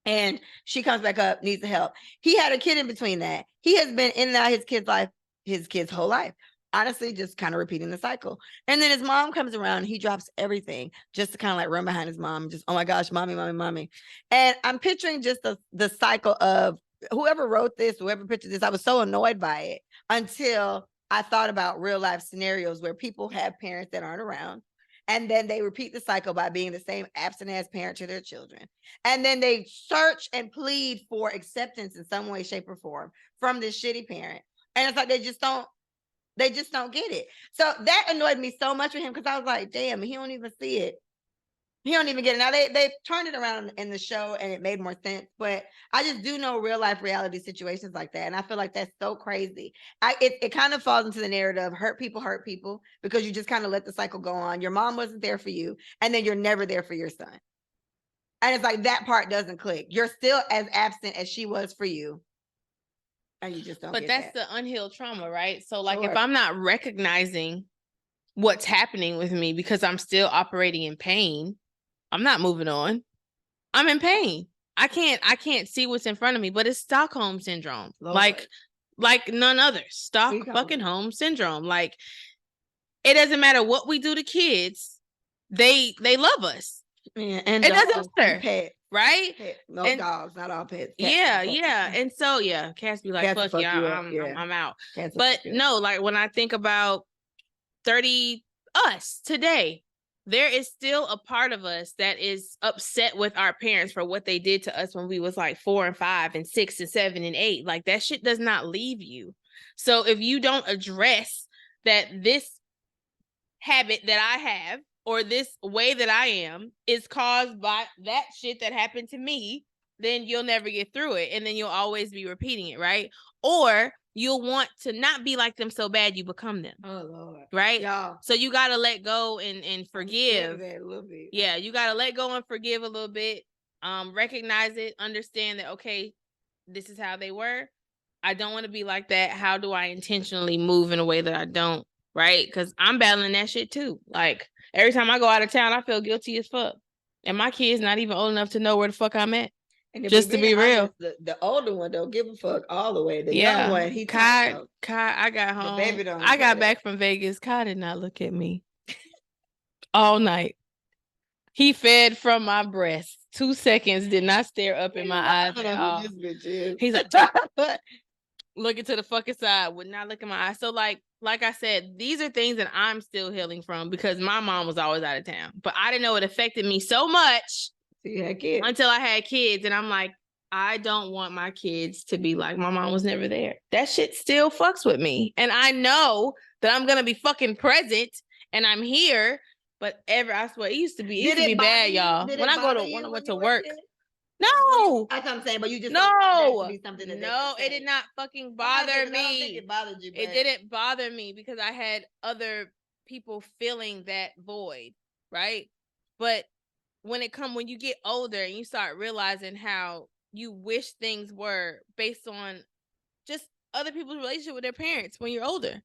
And she comes back up, needs the help. He had a kid in between that. He has been in and out of his kid's life, his kid's whole life. Honestly, just kind of repeating the cycle. And then his mom comes around and he drops everything just to kind of like run behind his mom. Just, oh my gosh, mommy. And I'm picturing just the cycle of whoever wrote this, whoever pictured this. I was so annoyed by it until I thought about real life scenarios where people have parents that aren't around. And then they repeat the cycle by being the same absent ass parent to their children. And then they search and plead for acceptance in some way, shape, or form from this shitty parent. And it's like they just don't get it. So that annoyed me so much with him, because I was like, damn, he don't even see it. He don't even get it. Now they turned it around in the show and it made more sense. But I just do know real life reality situations like that. And I feel like that's so crazy. It kind of falls into the narrative, hurt people, because you just kind of let the cycle go on. Your mom wasn't there for you, and then you're never there for your son. And it's like that part doesn't click. You're still as absent as she was for you. And you just don't But get that's that. the unhealed trauma, right? So like, Sure. if I'm not recognizing what's happening with me because I'm still operating in pain, I'm not moving on. I'm in pain. I can't see what's in front of me, but it's Stockholm syndrome. Lord. Like none other. Stockholm syndrome. Like, it doesn't matter what we do to kids, they love us. Yeah, and it doesn't matter. Pets. Right? No, and dogs, not all pets. Yeah. And so cats be like, fuck you, I'm out. But no, like when I think about 30 us today, there is still a part of us that is upset with our parents for what they did to us when we was like 4 and 5 and 6 and 7 and 8. Like, that shit does not leave you. So if you don't address that this habit that I have, or this way that I am, is caused by that shit that happened to me, then you'll never get through it. And then you'll always be repeating it, right? Or you'll want to not be like them so bad you become them. Oh, Lord. Right? Y'all. So you got to let go and forgive. A little bit. Yeah, you got to let go and forgive a little bit. Recognize it. Understand that, okay, this is how they were. I don't want to be like that. How do I intentionally move in a way that I don't? Right? Because I'm battling that shit too. Like, Every time I go out of town, I feel guilty as fuck. And my kid's not even old enough to know where the fuck I'm at. And if Just we to being be real. honest, the older one don't give a fuck all the way. The young one, he Kai, talks. I got home. baby don't I got care. back from Vegas. Kai did not look at me all night. He fed from my breast. 2 seconds, did not stare up in my eyes at all. He's like, looking to the fucking side, would not look in my eyes. So like I said, these are things that I'm still healing from because my mom was always out of town. But I didn't know it affected me so much until I had kids. And I'm like, I don't want my kids to be like, my mom was never there. That shit still fucks with me. And I know that I'm going to be fucking present and I'm here. But I swear, it used to be bad, y'all. When I went to work. No. That's what I'm saying, but you just no, be something that no, it did not fucking bother me. I don't think it bothered you. It didn't bother me because I had other people filling that void, right? But when you get older and you start realizing how you wish things were based on just other people's relationship with their parents when you're older,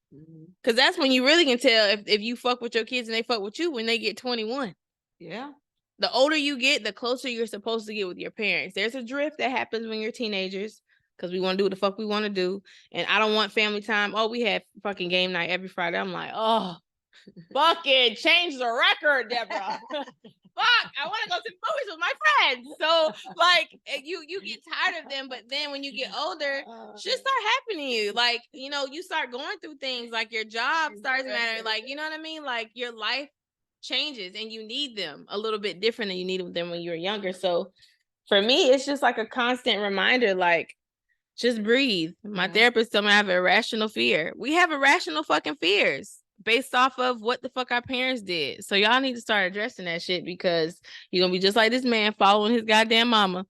because that's when you really can tell if you fuck with your kids and they fuck with you when they get 21. Yeah. The older you get, the closer you're supposed to get with your parents. There's a drift that happens when you're teenagers because we want to do what the fuck we want to do. And I don't want family time. Oh, we have fucking game night every Friday. I'm like, oh, fucking change the record, Deborah. Fuck, I want to go to the movies with my friends. So like you get tired of them, but then when you get older, shit start happening to you. Like, you start going through things like your job starts mattering. Like, you know what I mean? Like your life changes and you need them a little bit different than you needed them when you were younger. So for me, it's just like a constant reminder, like, just breathe. My therapist told me I have irrational fear. We have irrational fucking fears based off of what the fuck our parents did. So y'all need to start addressing that shit because you're gonna be just like this man following his goddamn mama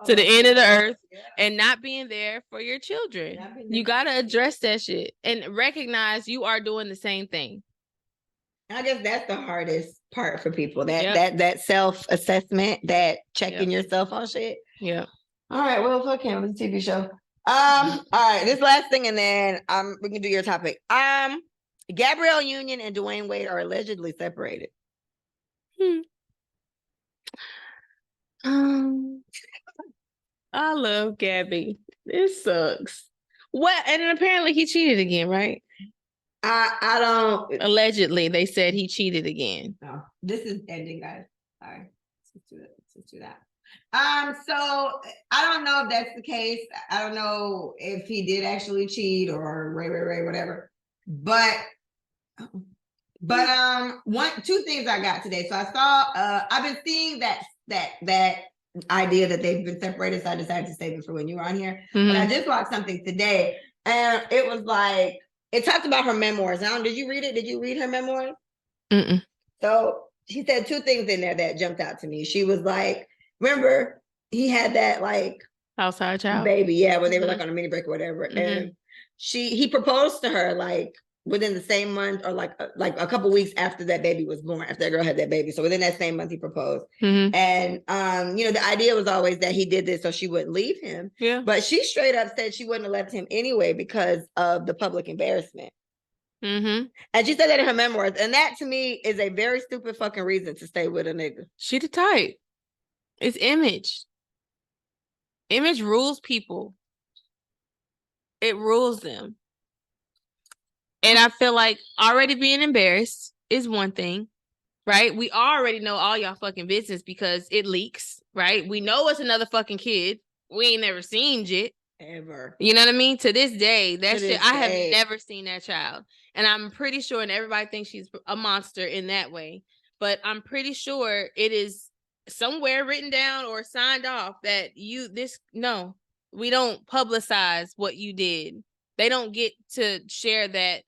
to the end of the earth and not being there for your children. You gotta address that shit and recognize you are doing the same thing. I guess that's the hardest part for people. That self-assessment, that checking yourself on shit. Yeah. All right. Well, fuck him. It's a TV show. All right. This last thing, and then we can do your topic. Gabrielle Union and Dwayne Wade are allegedly separated. I love Gabby. It sucks. What? And then apparently he cheated again, right? I don't. Allegedly, they said he cheated again. No, this is ending, guys. Sorry. Let's do that. So I don't know if that's the case. I don't know if he did actually cheat or whatever. But two things I got today. So I saw. I've been seeing that idea that they've been separated. So I decided to save it for when you were on here. Mm-hmm. But I just watched something today, and it was like. It talked about her memoirs. Did you read it? Did you read her memoirs? Mm-mm. So she said two things in there that jumped out to me. She was like, remember, he had that like outside child baby, when they were like on a mini break or whatever. And he proposed to her like within the same month or like a couple weeks after that baby was born, after that girl had that baby. So within that same month he proposed. And the idea was always that he did this so she wouldn't leave him. Yeah. But she straight up said she wouldn't have left him anyway because of the public embarrassment. And she said that in her memoirs. And that to me is a very stupid fucking reason to stay with a nigga. She the type. It's image. Image rules people. It rules them. And I feel like already being embarrassed is one thing, right? We already know all y'all fucking business because it leaks, right? We know it's another fucking kid. We ain't never seen it. Ever. You know what I mean? To this day, I have never seen that child. And I'm pretty sure, and everybody thinks she's a monster in that way, but I'm pretty sure it is somewhere written down or signed off that we don't publicize what you did. They don't get to share that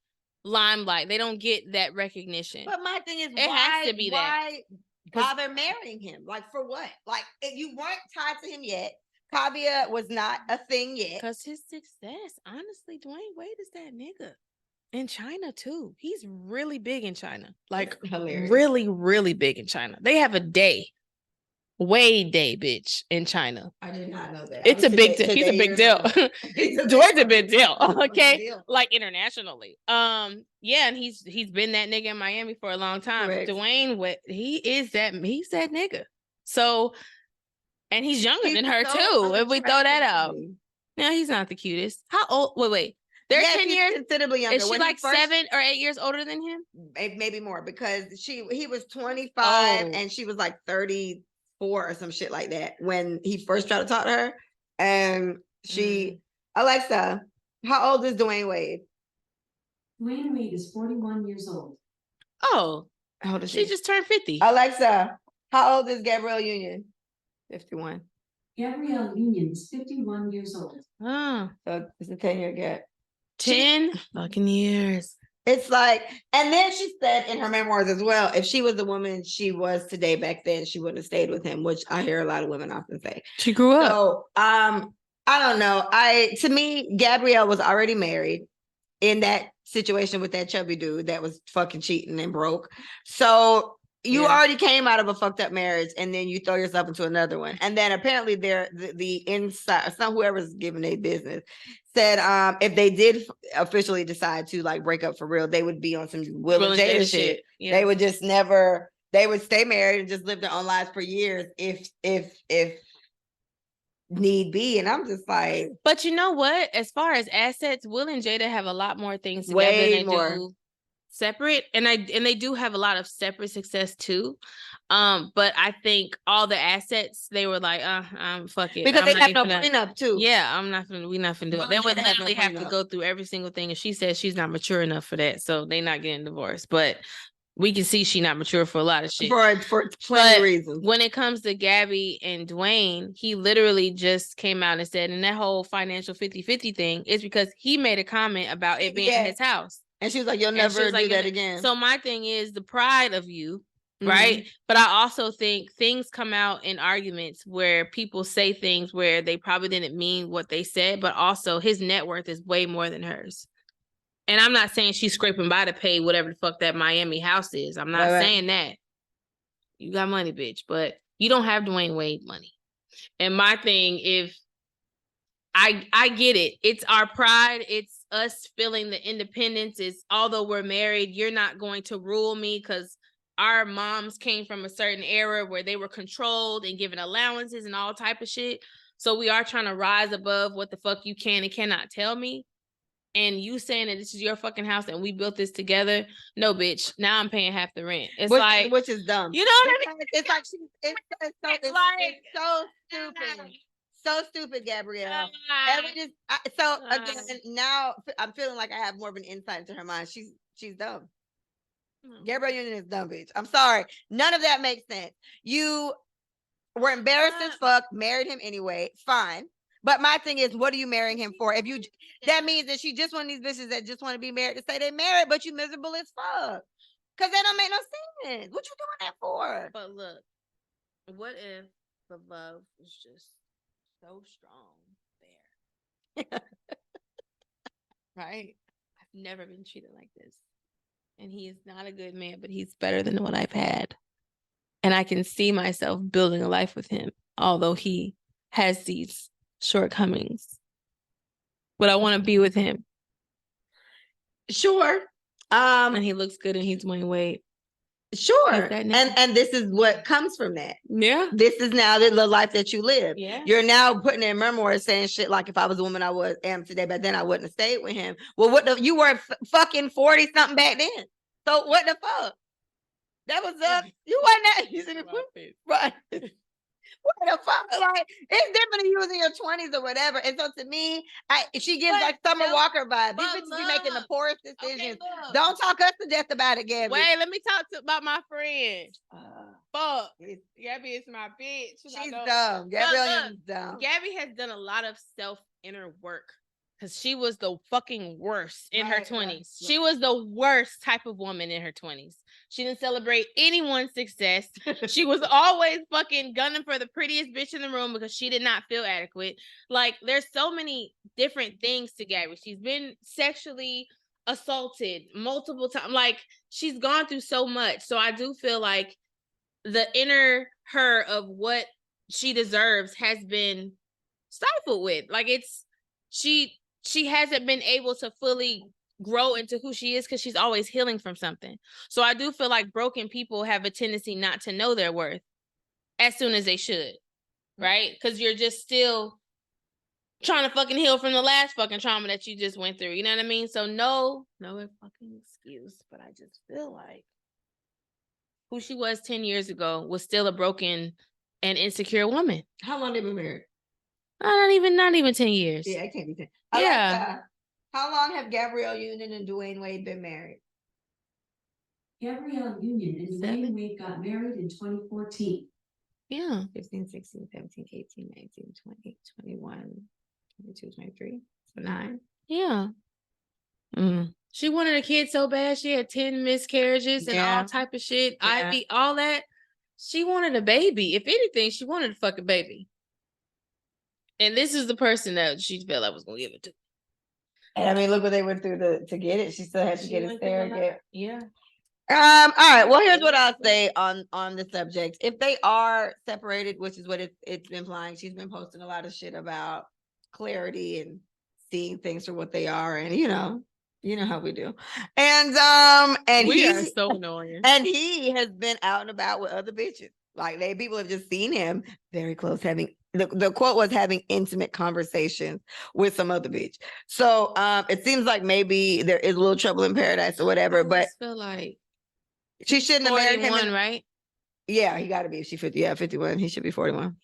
limelight. They don't get that recognition. But my thing is, it has to be why bother marrying him? Like for what? Like if you weren't tied to him yet, caveat was not a thing yet. Because his success, honestly, Dwayne Wade is that nigga. In China too. He's really big in China. Like really, really big in China. They have a day Wade Day, bitch, in China. I did not know that. It's a big deal. He's a big deal. Dwayne's a big deal. Okay. Like internationally. Yeah, and he's been that nigga in Miami for a long time. Correct. Dwayne, he's that nigga. So, and he's younger than her too. If we throw that out. No, he's not the cutest. How old? Wait. They're 10 years considerably younger. Is she like 7 or 8 years older than him? Maybe more, because he was 25 and she was like 34 or some shit like that when he first tried to talk to her. And Alexa, how old is Dwayne Wade? Dwayne Wade is 41 years old. Oh, how old is she just turned 50. Alexa, how old is Gabrielle Union? 51. Gabrielle Union is 51 years old. Oh, so it's a 10-year gap. 10 fucking years. It's like, and then she said in her memoirs as well, if she was the woman she was today back then, she wouldn't have stayed with him, which I hear a lot of women often say. She grew up. So, I don't know. To me, Gabrielle was already married in that situation with that chubby dude that was fucking cheating and broke. So you already came out of a fucked up marriage, and then you throw yourself into another one. And then apparently the inside, whoever's giving their business said if they did officially decide to like break up for real, they would be on some Will and Jada shit. Yeah. They would just never, they would stay married and just live their own lives for years if need be. And I'm just like, but you know what? As far as assets, Will and Jada have a lot more things together way than they more. do separate, and they do have a lot of separate success too. But I think all the assets, they were like, fuck it, because they have no prenup too. Yeah, we're not gonna do it. They would literally have to go through every single thing, and she says she's not mature enough for that, so they're not getting divorced. But we can see she's not mature for a lot of shit. For plenty of reasons. When it comes to Gabby and Dwayne, he literally just came out and said, and that whole financial 50-50 thing is because he made a comment about it being in his house. And she was like, you'll never do that again. So my thing is the pride of you, right? But I also think things come out in arguments where people say things where they probably didn't mean what they said, but also his net worth is way more than hers. And I'm not saying she's scraping by to pay whatever the fuck that Miami house is. I'm not saying that. You got money, bitch, but you don't have Dwayne Wade money. And my thing, if I get it, it's our pride, it's us feeling the independence. Is although we're married, you're not going to rule me, because our moms came from a certain era where they were controlled and given allowances and all type of shit. So we are trying to rise above what the fuck you can and cannot tell me. And you saying that this is your fucking house and we built this together? No, bitch. Now I'm paying half the rent. It's which is dumb. You know what I mean? It's like it's so stupid. So stupid, Gabrielle. Again, now I'm feeling like I have more of an insight into her mind. She's dumb. Gabrielle Union is dumb, bitch. I'm sorry. None of that makes sense. You were embarrassed as fuck, married him anyway. Fine. But my thing is, what are you marrying him for? That means that she just one of these bitches that just want to be married to say they married, but you miserable as fuck. Because that don't make no sense. What you doing that for? But look, what if the love is just so strong there? Right? I've never been treated like this. And he is not a good man, but he's better than what I've had. And I can see myself building a life with him, although he has these shortcomings. But I want to be with him. Sure. And he looks good and he's Dwayne Wade. Sure. And this is what comes from that. Yeah. This is now the life that you live. Yeah. You're now putting in memoirs saying shit like, if I was the woman I am today, but then I wouldn't have stayed with him. Well, you were fucking 40 something back then. So what the fuck? That was you wasn't that right. What the fuck? Like, it's different if you was in your 20s or whatever. And so to me, she gives like Summer Walker vibes. These bitches be making the poorest decisions. Okay, don't talk us to death about it, Gabby. Wait, let me talk about my friend. Fuck. Gabby is my bitch. She's dumb. Gabrielle is dumb. Gabby has done a lot of self-inner work. Because she was the fucking worst in her 20s. Right. She was the worst type of woman in her 20s. She didn't celebrate anyone's success. She was always fucking gunning for the prettiest bitch in the room because she did not feel adequate. Like, there's so many different things to Gabby. She's been sexually assaulted multiple times. Like, she's gone through so much. So I do feel like the inner her of what she deserves has been stifled with. Like she hasn't been able to fully grow into who she is because she's always healing from something. So I do feel like broken people have a tendency not to know their worth as soon as they should, right? Because you're just still trying to fucking heal from the last fucking trauma that you just went through. You know what I mean? So no fucking excuse. But I just feel like who she was 10 years ago was still a broken and insecure woman. How long they been married? Not even 10 years. Yeah, it can't be 10. Yeah. How long have Gabrielle Union and Dwayne Wade been married? Gabrielle Union and Dwayne Wade got married in 2014. Yeah. 15, 16, 17, 18, 19, 20, 21, 22, 23, 29. Yeah. She wanted a kid so bad. She had 10 miscarriages and all type of shit. Yeah. IV, all that. She wanted a baby. If anything, she wanted a fucking baby. And this is the person that she felt like was gonna give it to. And I mean, look what they went through to get it. She still had to get a surrogate. Yeah. All right. Well, here's what I'll say on the subject. If they are separated, which is what it's implying, she's been posting a lot of shit about clarity and seeing things for what they are, and you know how we do. And we are so annoying. And he has been out and about with other bitches. Like people have just seen him very close, having the quote was having intimate conversations with some other bitch. So it seems like maybe there is a little trouble in paradise or whatever. But I feel like she shouldn't have married him. Right? Yeah, he got to be. If she 50, 51. He should be 41.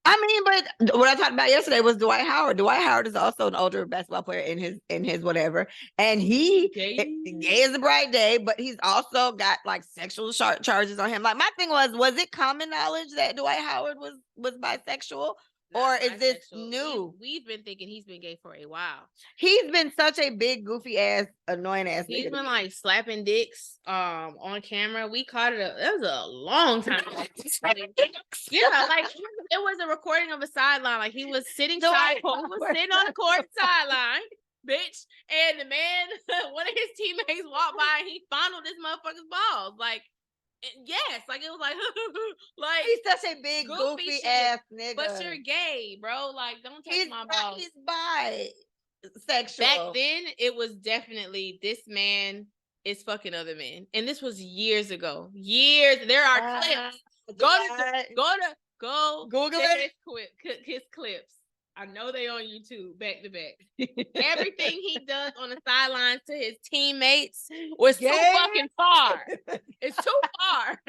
I mean, but what I talked about yesterday was Dwight Howard. Dwight Howard is also an older basketball player in his whatever, and he gay as a bright day, but he's also got like sexual charges on him. Like my thing was it common knowledge that Dwight Howard was bisexual? Or is this new? We've been thinking he's been gay for a while. He's been such a big, goofy ass, annoying ass. He's been like slapping dicks on camera. We caught it. That was a long time. Yeah, like it was a recording of a sideline. Like he was sitting on the court sideline, bitch. And the man, one of his teammates walked by and he fondled this motherfucker's balls. Like, yes, like it was like, like he's such a big goofy ass nigga. But you're gay, bro. Like, don't touch my balls. He's bisexual. Back then, it was definitely this man is fucking other men, and this was years ago. There are clips. Go Google it. His clips. I know they on YouTube back to back. Everything he does on the sidelines to his teammates was too fucking far. It's too far.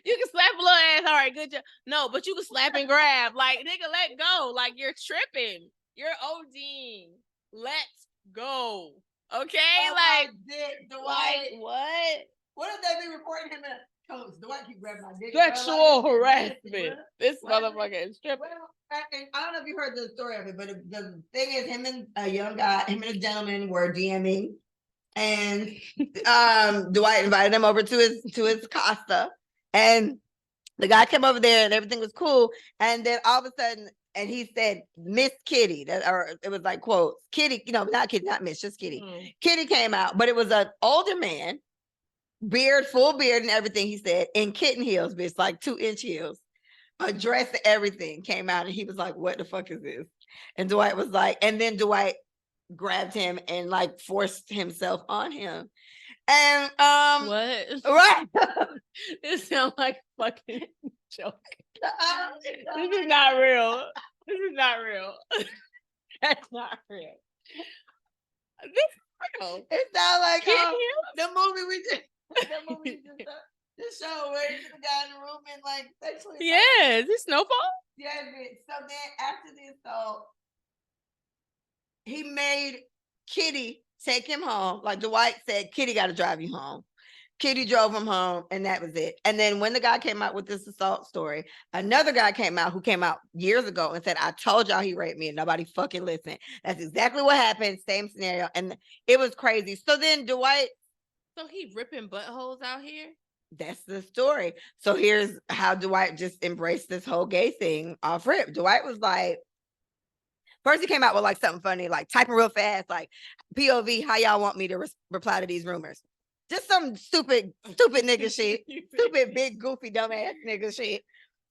You can slap a little ass. All right, good job. No, but you can slap and grab. Like, nigga, let go. Like, you're tripping. You're ODing. Let's go. Okay? Like, Dwight. What if they be reporting him in a coach? Dwight keep grabbing my dick. Sexual harassment. This motherfucker is tripping. And I don't know if you heard the story of it, but the thing is, him and a gentleman were DMing, and Dwight invited him over to his Costa, and the guy came over there, and everything was cool, and then all of a sudden, and he said Miss Kitty, or it was like quotes, Kitty, not Kitty, not Miss, just Kitty. Kitty came out, but it was an older man, full beard and everything. He said in kitten heels, bitch, like 2-inch heels. A dress and everything came out, and he was like, what the fuck is this? And Dwight was like, and then Dwight grabbed him and like forced himself on him. And what? Right. It sounds like a fucking joke. This is not real. That's not real. This is real. It sounds like the movie we just the show where he's the guy in the room and like sexually. Yeah, is this Snowfall? Yeah, so then after this, so he made Kitty take him home. Like Dwight said, Kitty got to drive you home. Kitty drove him home, and that was it. And then when the guy came out with this assault story, another guy came out years ago and said, I told y'all he raped me and nobody fucking listened. That's exactly what happened. Same scenario. And it was crazy. So then Dwight. So he ripping buttholes out here? That's the story. So here's how Dwight just embraced this whole gay thing off rip. Dwight was like, first he came out with like something funny, like typing real fast, like POV, how y'all want me to reply to these rumors? Just some stupid nigga shit. Stupid, big, goofy, dumbass nigga shit.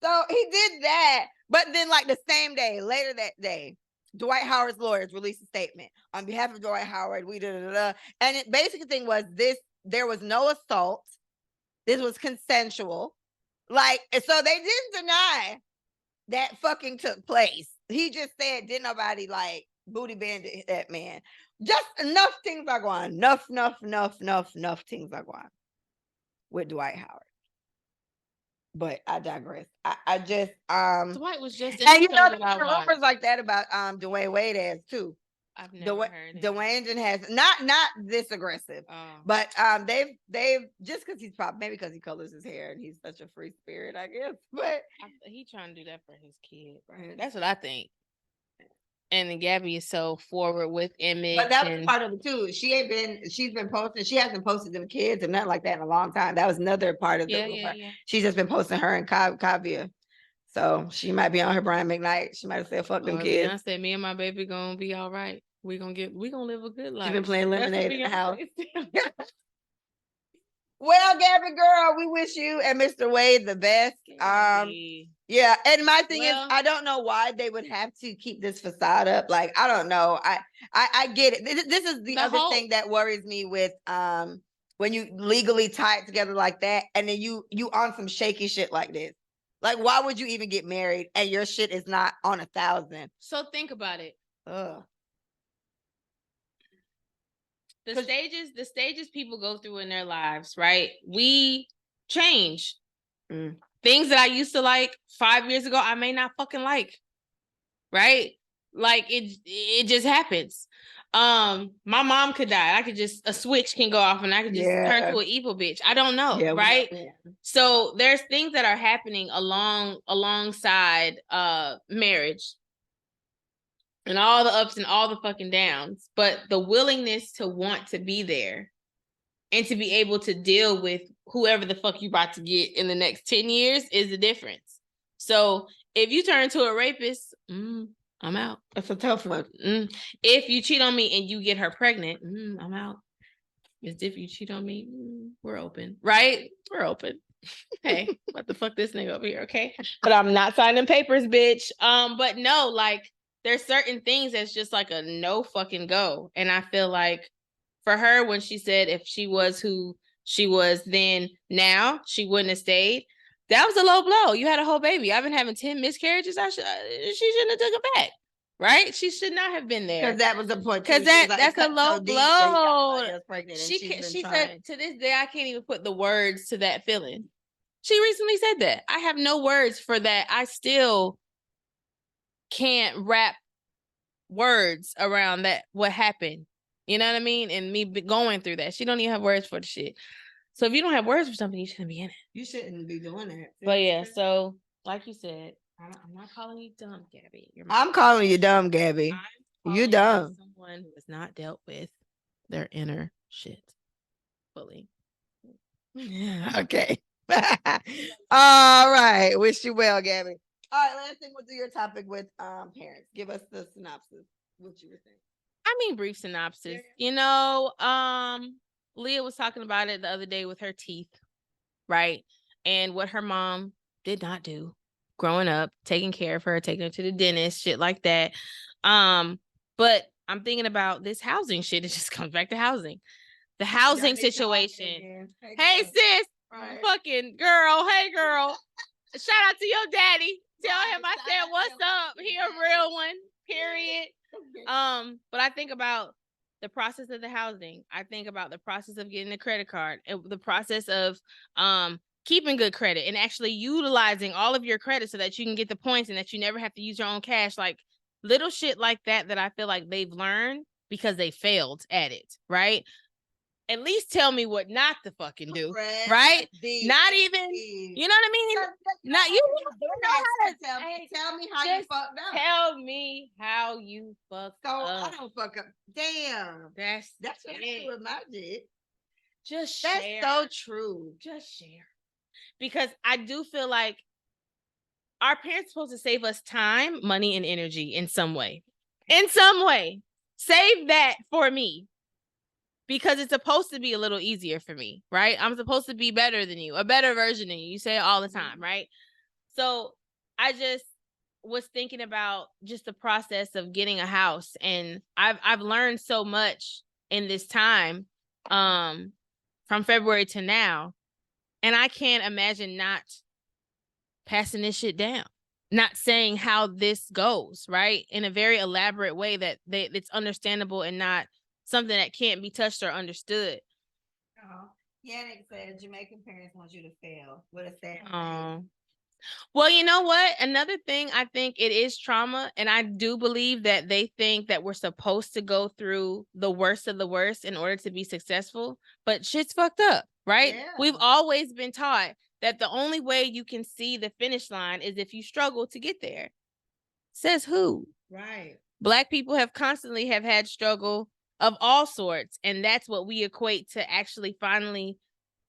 So he did that. But then, like the same day, later that day, Dwight Howard's lawyers released a statement on behalf of Dwight Howard. And it basically thing was this: there was no assault. This was consensual. Like, so they didn't deny that fucking took place. He just said, didn't nobody like booty banded that man. Just enough things are going. Enough things are going with Dwight Howard. But I digress. I just Dwight was just in and you know that there's rumors like that about Dwayne Wade as too. I've never heard it. Dwayne has not this aggressive, but they've just because he's probably maybe because he colors his hair and he's such a free spirit, I guess. But he trying to do that for his kid. Right? That's what I think. And then Gabby is so forward with image. But that was part of it too. She's been posting. She hasn't posted them kids and nothing like that in a long time. That was another part of the rumor. Yeah. She's just been posting her and Kavia. So she might be on her Brian McKnight. She might have said, fuck them kids. I said, me and my baby gonna be all right. We gonna live a good life. She's been playing Lemonade in the house. Well, Gabby girl, we wish you and Mr. Wade the best. Yeah, and my thing is, I don't know why they would have to keep this facade up. Like, I don't know. I get it. This is the other thing that worries me with when you legally tie it together like that, and then you on some shaky shit like this. Like, why would you even get married and your shit is not on 1,000? So think about it. Ugh. The stages people go through in their lives, right? We change. Things that I used to like 5 years ago, I may not fucking like. Right? Like it just happens. My mom could die. A switch can go off and I could just turn to an evil bitch. I don't know, right? So there's things that are happening alongside marriage. And all the ups and all the fucking downs, but the willingness to want to be there and to be able to deal with whoever the fuck you about to get in the next 10 years is the difference. So if you turn to a rapist, I'm out. That's a tough one. If you cheat on me and you get her pregnant, I'm out. If you cheat on me, we're open, right? We're open. Hey, what the fuck this nigga over here, okay? But I'm not signing papers, bitch. But no, like, there's certain things that's just like a no fucking go. And I feel like for her, when she said if she was who she was then now, she wouldn't have stayed. That was a low blow. You had a whole baby. I've been having 10 miscarriages. She shouldn't have took it back. Right? She should not have been there. Because that was the point. Because that's a low blow. She said, to this day, I can't even put the words to that feeling. She recently said that. I have no words for that. I still can't wrap words around that, what happened. You know what I mean? And me going through that. She don't even have words for the shit. So if you don't have words for something, you shouldn't be in it. You shouldn't be doing that. But yeah, so like you said, I'm not calling you dumb, Gabby. I'm calling you dumb, Gabby. You dumb. Someone who has not dealt with their inner shit fully. Yeah, okay. All right. Wish you well, Gabby. All right, last thing, we'll do your topic with parents. Give us the synopsis. What you were saying. I mean, brief synopsis. You know, Leah was talking about it the other day with her teeth, right? And what her mom did not do growing up, taking care of her, taking her to the dentist, shit like that. But I'm thinking about this housing shit. It just comes back to housing. The housing situation. Hey, sis. Right. Fucking girl. Hey, girl. Shout out to your daddy. Tell him I said, what's up? He a real one, period. But I think about the process of the housing. I think about the process of getting a credit card and the process of keeping good credit and actually utilizing all of your credit so that you can get the points and that you never have to use your own cash. Like little shit like that I feel like they've learned because they failed at it, right? At least tell me what not to fucking do, right? Not even, you know what I mean? Not you. Tell me how you fucked up. Tell me how you fucked up. I don't fuck up. Damn. That's what I do with my dick. Just share. That's so true. Just share. Because I do feel like our parents are supposed to save us time, money, and energy in some way. In some way. Save that for me. because it's supposed to be a little easier for me, right? I'm supposed to be better than you, a better version of you. You say it all the time, right? So I just was thinking about just the process of getting a house, and I've learned so much in this time, from February to now, and I can't imagine not passing this shit down, not saying how this goes, right, in a very elaborate way that it's understandable and not something that can't be touched or understood. Yannick said Jamaican parents want you to fail. What a sad thing. Well, you know what? Another thing, I think it is trauma. And I do believe that they think that we're supposed to go through the worst of the worst in order to be successful. But shit's fucked up, right? Yeah. We've always been taught that the only way you can see the finish line is if you struggle to get there. Says who? Right. Black people have constantly have had struggle of all sorts. And that's what we equate to actually finally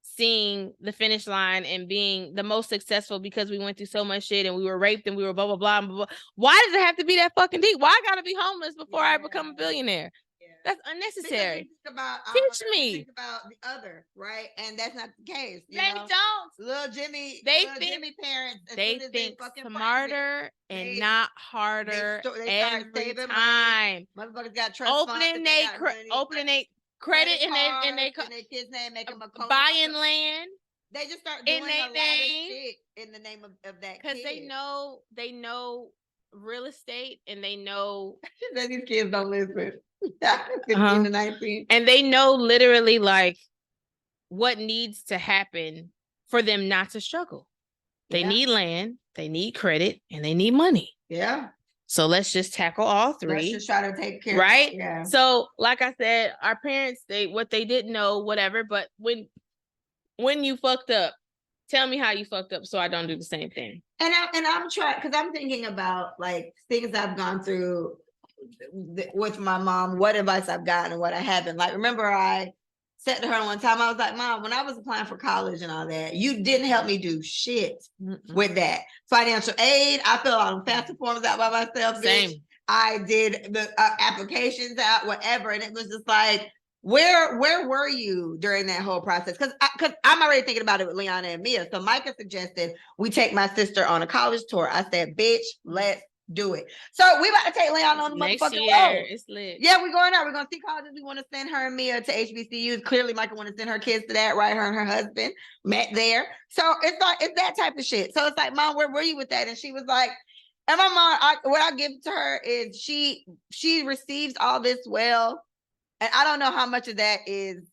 seeing the finish line and being the most successful, because we went through so much shit and we were raped and we were blah, blah, blah, blah, blah. Why does it have to be that fucking deep? Why I gotta be homeless before I become a billionaire? Yeah. That's unnecessary. Teach me. Think about the other, right? And that's not the case. They don't. Little Jimmy parents. They think smarter and not harder every time. Motherfuckers got trust opening they credit in their kids' name, make them a buying land. They just start doing a lot of shit in the name of that. Because they know real estate, and they know that these kids don't listen. 15 to 19. And they know literally like what needs to happen for them not to struggle. They need land, they need credit, and they need money. Yeah. So let's just tackle all three. Let's just try to take care right? of it. Yeah. So like I said, our parents, what they didn't know, whatever, but when you fucked up, tell me how you fucked up so I don't do the same thing. And I'm trying, because I'm thinking about like things I've gone through with my mom, what advice I've gotten and what I haven't. Like, remember I said to her one time, I was like, Mom, when I was applying for college and all that, you didn't help me do shit with that. Financial aid, I filled out FAFSA forms out by myself. Same. Bitch. I did the applications out, whatever. And it was just like, where were you during that whole process? Because I'm already thinking about it with Liana and Mia. So Micah suggested we take my sister on a college tour. I said, bitch, let's do it. So we about to take Leon on the motherfucking road. It's lit. Yeah, we're going out. We're gonna see colleges. We want to send her and Mia to HBCUs. Clearly, Michael want to send her kids to that, right? Her and her husband met there. So it's like it's that type of shit. So it's like, Mom, where were you with that? And she was like, and my mom, what I give to her is she receives all this well, and I don't know how much of that is.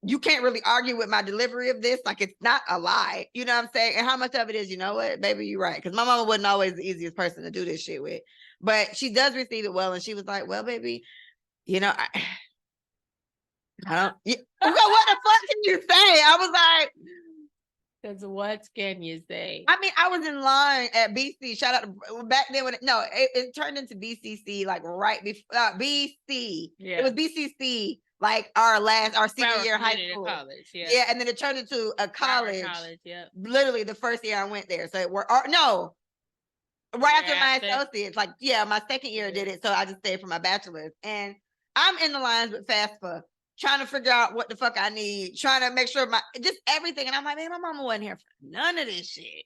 You can't really argue with my delivery of this. Like, it's not a lie. You know what I'm saying? And how much of it is, you know what, baby, you're right. Because my mama wasn't always the easiest person to do this shit with. But she does receive it well. And she was like, well, baby, you know, I don't, what the fuck can you say? I was like, because what can you say? I mean, I was in line at BC. Shout out to back then when it turned into BCC, like right before BC. Yeah. It was BCC. Like our senior year of high school. College, yeah, and then it turned into a college. Yeah. Literally the first year I went there. So right after my associates, like, yeah, my second year did it. So I just stayed for my bachelor's. And I'm in the lines with FAFSA, trying to figure out what the fuck I need, trying to make sure just everything. And I'm like, man, my mama wasn't here for none of this shit.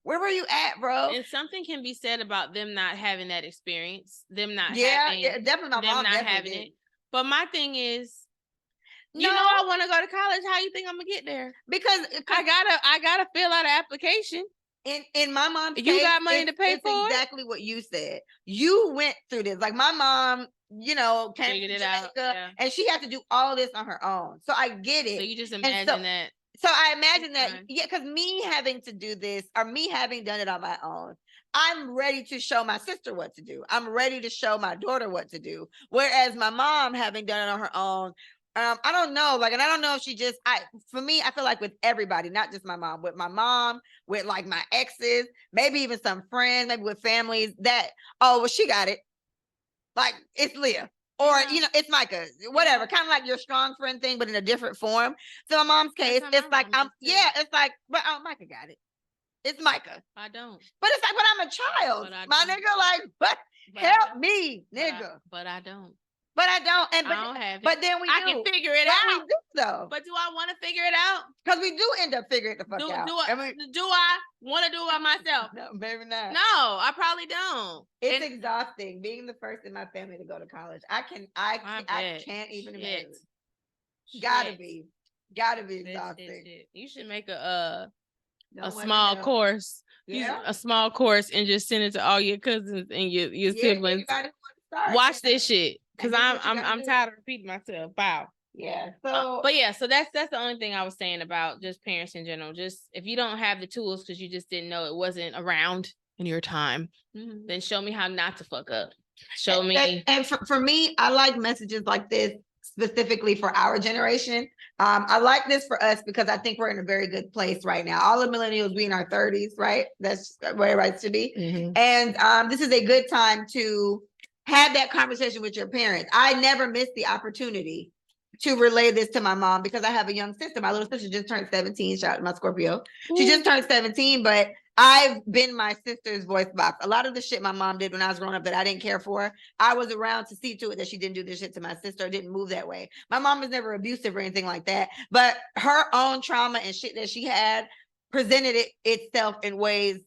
Where were you at, bro? And something can be said about them not having that experience, them not definitely my mom not having it. But my thing is, you know, I want to go to college. How you think I'm gonna get there? Because I gotta fill out an application. In my mom's case, you got money to pay for exactly what you said. You went through this. Like my mom, came figured it out, and she had to do all this on her own. So I get it. So you just imagine that. So I imagine that, because me having to do this or me having done it on my own, I'm ready to show my sister what to do. I'm ready to show my daughter what to do. Whereas my mom, having done it on her own, I don't know. Like, and I don't know if she just, for me, I feel like with everybody, not just my mom, with my mom, with like my exes, maybe even some friends, maybe with families that, oh, well, she got it. Like, it's Leah. Or, it's Micah, whatever, kind of like your strong friend thing, but in a different form. So my mom's case, it's like, it's like, but Micah got it. It's Micah. I don't. But it's like, but I'm a child. My nigga, like, but help me, nigga. But I don't. But I don't. And I don't have it. but then we I do. can figure it But out. we do though. But do I want to figure it out? Because we do end up figuring it the fuck out. Do I want to do it by myself? No, maybe not. No, I probably don't. It's exhausting being the first in my family to go to college. I can't even imagine. Gotta be exhausting. Shit. You should make a Don't small course. Yeah. A small course and just send it to all your cousins and your siblings. Watch this shit. Cause I'm tired of repeating myself. Wow. Yeah. So so that's the only thing I was saying about just parents in general. Just if you don't have the tools because you just didn't know it wasn't around in your time, then show me how not to fuck up. Show me. And for me, I like messages like this specifically for our generation. I like this for us because I think we're in a very good place right now. All the millennials be in our 30s, right? That's where it right to be. And this is a good time to have that conversation with your parents. I never missed the opportunity to relay this to my mom because I have a young sister. My little sister just turned 17. Shout out to my Scorpio. She just turned 17, but I've been my sister's voice box. A lot of the shit my mom did when I was growing up that I didn't care for, I was around to see to it that she didn't do this shit to my sister, didn't move that way. My mom was never abusive or anything like that, but her own trauma and shit that she had presented itself in ways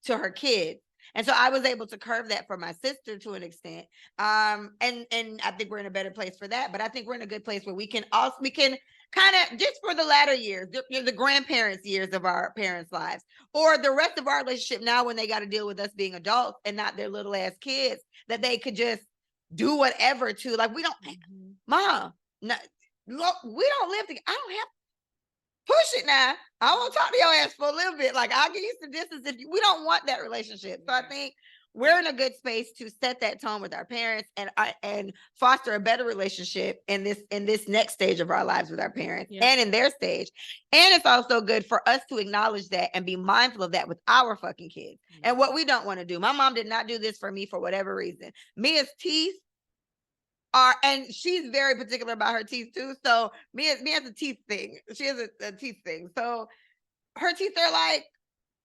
to her kids. And so I was able to curb that for my sister to an extent. And I think we're in a better place for that. But I think we're in a good place where we can kind of, just for the latter years, the grandparents' years of our parents' lives, or the rest of our relationship now when they got to deal with us being adults and not their little ass kids, that they could just do whatever to. Like, we don't, Mom, no, look, we don't live together. I don't have, push it now. I won't talk to your ass for a little bit. Like, I'll give you some distance if we don't want that relationship. So I think we're in a good space to set that tone with our parents and foster a better relationship in this next stage of our lives with our parents and in their stage. And it's also good for us to acknowledge that and be mindful of that with our fucking kids and what we don't want to do. My mom did not do this for me for whatever reason. Mia's teeth and she's very particular about her teeth too. So Mia has a teeth thing. She has a teeth thing. So her teeth are like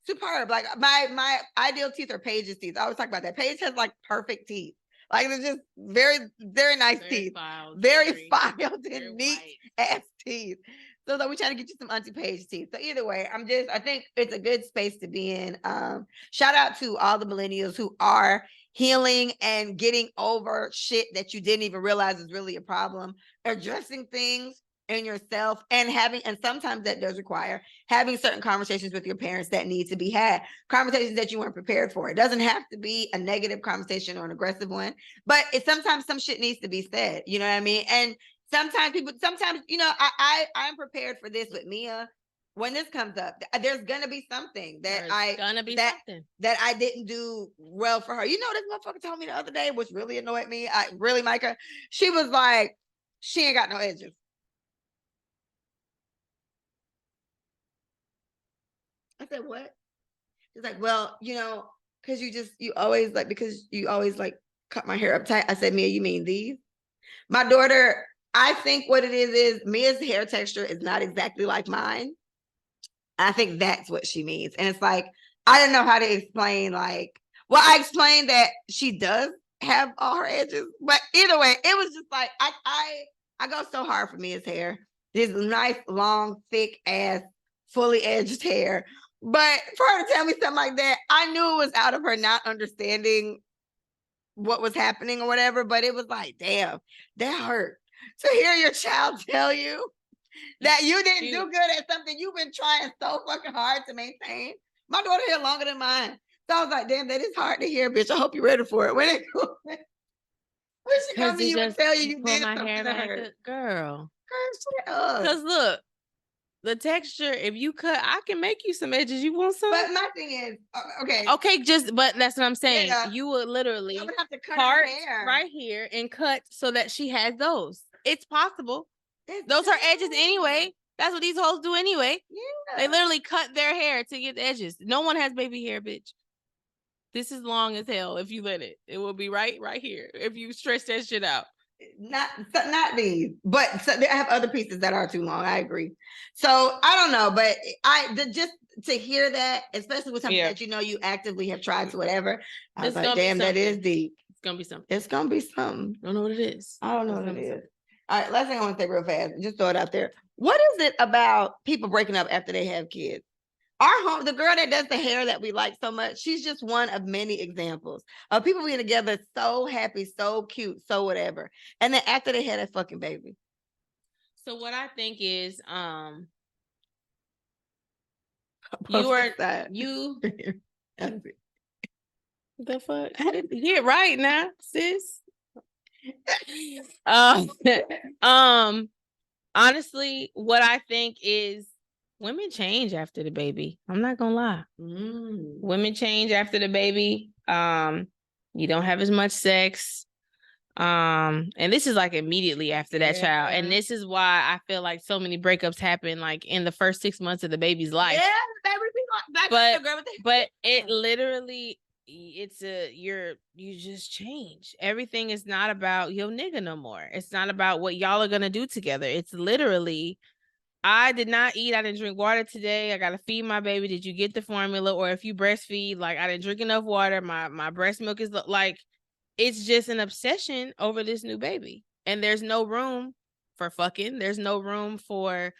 superb. Like my ideal teeth are Paige's teeth. I always talk about that. Paige has like perfect teeth. Like they're just very, very nice teeth. Very filed and neat ass teeth. So we're trying to get you some Auntie Paige teeth. So either way, I think it's a good space to be in. Shout out to all the millennials who are healing and getting over shit that you didn't even realize is really a problem, addressing things in yourself and sometimes that does require having certain conversations with your parents that need to be had, conversations that you weren't prepared for. It doesn't have to be a negative conversation or an aggressive one, but sometimes some shit needs to be said, you know what I mean? And sometimes, you know, I'm prepared for this with Mia. When this comes up, there's gonna be something that I didn't do well for her. You know, this motherfucker told me the other day, which really annoyed me. Micah, she was like, she ain't got no edges. I said, what? She's like, well, you know, because you always cut my hair up tight. I said, Mia, you mean these? My daughter, I think what it is Mia's hair texture is not exactly like mine. I think that's what she means. And it's like, I don't know how to explain, I explained that she does have all her edges, but either way, it was just like, I go so hard for Mia's hair. This nice, long, thick ass, fully edged hair. But for her to tell me something like that, I knew it was out of her not understanding what was happening or whatever, but it was like, damn, that hurt. To hear your child tell you that you didn't do good at something you've been trying so fucking hard to maintain. My daughter here longer than mine. So I was like, damn, that is hard to hear, bitch. I hope you're ready for it. When she come to you and tell you did my something hair to back her. Girl. Because look, the texture, if you cut, I can make you some edges. You want some? But my thing is, okay. Okay, but that's what I'm saying. Yeah. You would literally have to cut part her hair right here and cut so that she has those. It's possible. Those are edges anyway. That's what these hoes do anyway. Yeah. They literally cut their hair to get the edges. No one has baby hair, bitch. This is long as hell. If you let it, it will be right here. If you stretch that shit out. Not these, but I have other pieces that are too long. I agree. So I don't know, but just to hear that, especially with something that you know you actively have tried to whatever, I was like, damn, that is deep. gonna be something. It's gonna be something. I don't know what it is. I don't know It's what gonna it be is. something. All right, last thing I want to say real fast. Just throw it out there. What is it about people breaking up after they have kids? Our home, the girl that does the hair that we like so much, she's just one of many examples of people being together, so happy, so cute, so whatever. And then after they had a fucking baby. So what I think is, Post you are that. you That's it. the fuck get right now, sis. Honestly, what I think is women change after the baby. I'm not gonna lie. Women change after the baby. You don't have as much sex. And this is like immediately after that child. And this is why I feel like so many breakups happen like in the first 6 months of the baby's life. Yeah, but it literally, you just change. Everything is not about your nigga no more. It's not about what y'all are gonna do together. It's literally, I did not eat, I didn't drink water today. I gotta feed my baby. Did you get the formula? Or if you breastfeed, like I didn't drink enough water. My breast milk is like, it's just an obsession over this new baby. And there's no room for fucking. There's no room for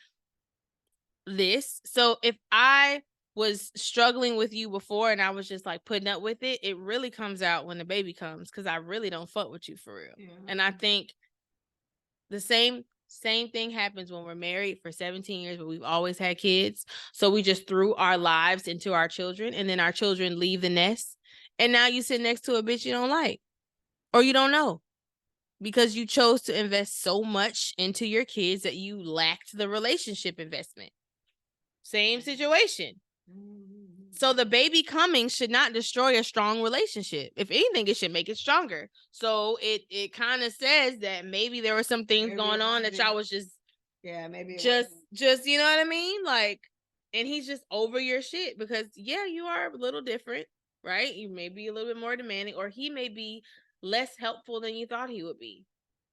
this. So if I was struggling with you before and I was just like putting up with it, it really comes out when the baby comes, because I really don't fuck with you for real. Yeah. And I think the same thing happens when we're married for 17 years, but we've always had kids. So we just threw our lives into our children, and then our children leave the nest. And now you sit next to a bitch you don't like, or you don't know, because you chose to invest so much into your kids that you lacked the relationship investment. Same situation. So the baby coming should not destroy a strong relationship. If anything, it should make it stronger. So it kind of says that maybe there were some things going on that y'all was just, maybe just you know what I mean? Like, and he's just over your shit because you are a little different, right? You may be a little bit more demanding, or he may be less helpful than you thought he would be.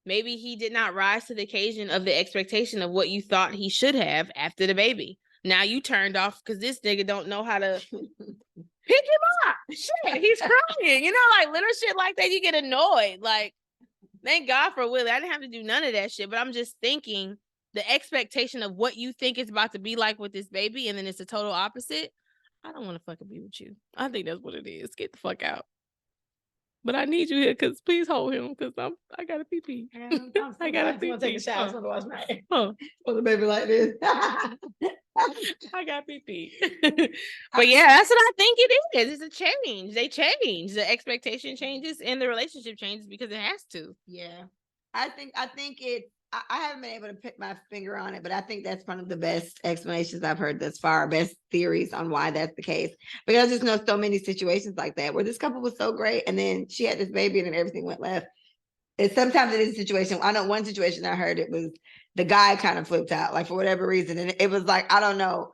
Maybe he did not rise to the occasion of the expectation of what you thought he should have after the baby. Now you turned off because this nigga don't know how to pick him up. Shit, he's crying. You know, like little shit like that, you get annoyed. Like, thank God for Willie. I didn't have to do none of that shit. But I'm just thinking the expectation of what you think it's about to be like with this baby, and then it's the total opposite. I don't want to fucking be with you. I think that's what it is. Get the fuck out. But I need you here, because please hold him, because I got a pee-pee. I got a pee-pee. Take a shower. I just want to wash my hair. For the baby like this. I got pee-pee. But yeah, that's what I think it is. It's a change. They change. The expectation changes and the relationship changes because it has to. Yeah. I think I haven't been able to put my finger on it, but I think that's one of the best explanations I've heard thus far, best theories on why that's the case. Because I just know so many situations like that where this couple was so great and then she had this baby and then everything went left. And sometimes it is a situation. I know one situation I heard, it was the guy kind of flipped out, like for whatever reason. And it was like, I don't know,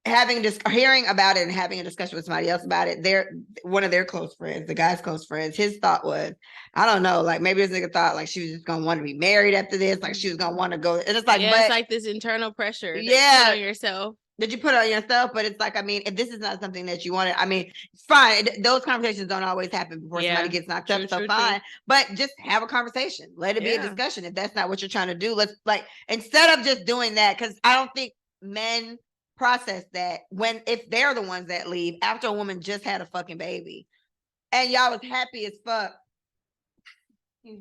hearing about it and having a discussion with somebody else about it, one of their close friends, the guy's close friends, his thought was, I don't know, like maybe this nigga thought like she was just gonna want to be married after this, like she was gonna want to go. And it's like, it's like this internal pressure that you put on yourself. That you put on yourself, but it's like, I mean, if this is not something that you wanted, I mean, it's fine. Those conversations don't always happen before somebody gets knocked up, so fine. But just have a conversation. Let it be a discussion. If that's not what you're trying to do, let's like, instead of just doing that, because I don't think men process that if they're the ones that leave after a woman just had a fucking baby and y'all was happy as fuck. Okay.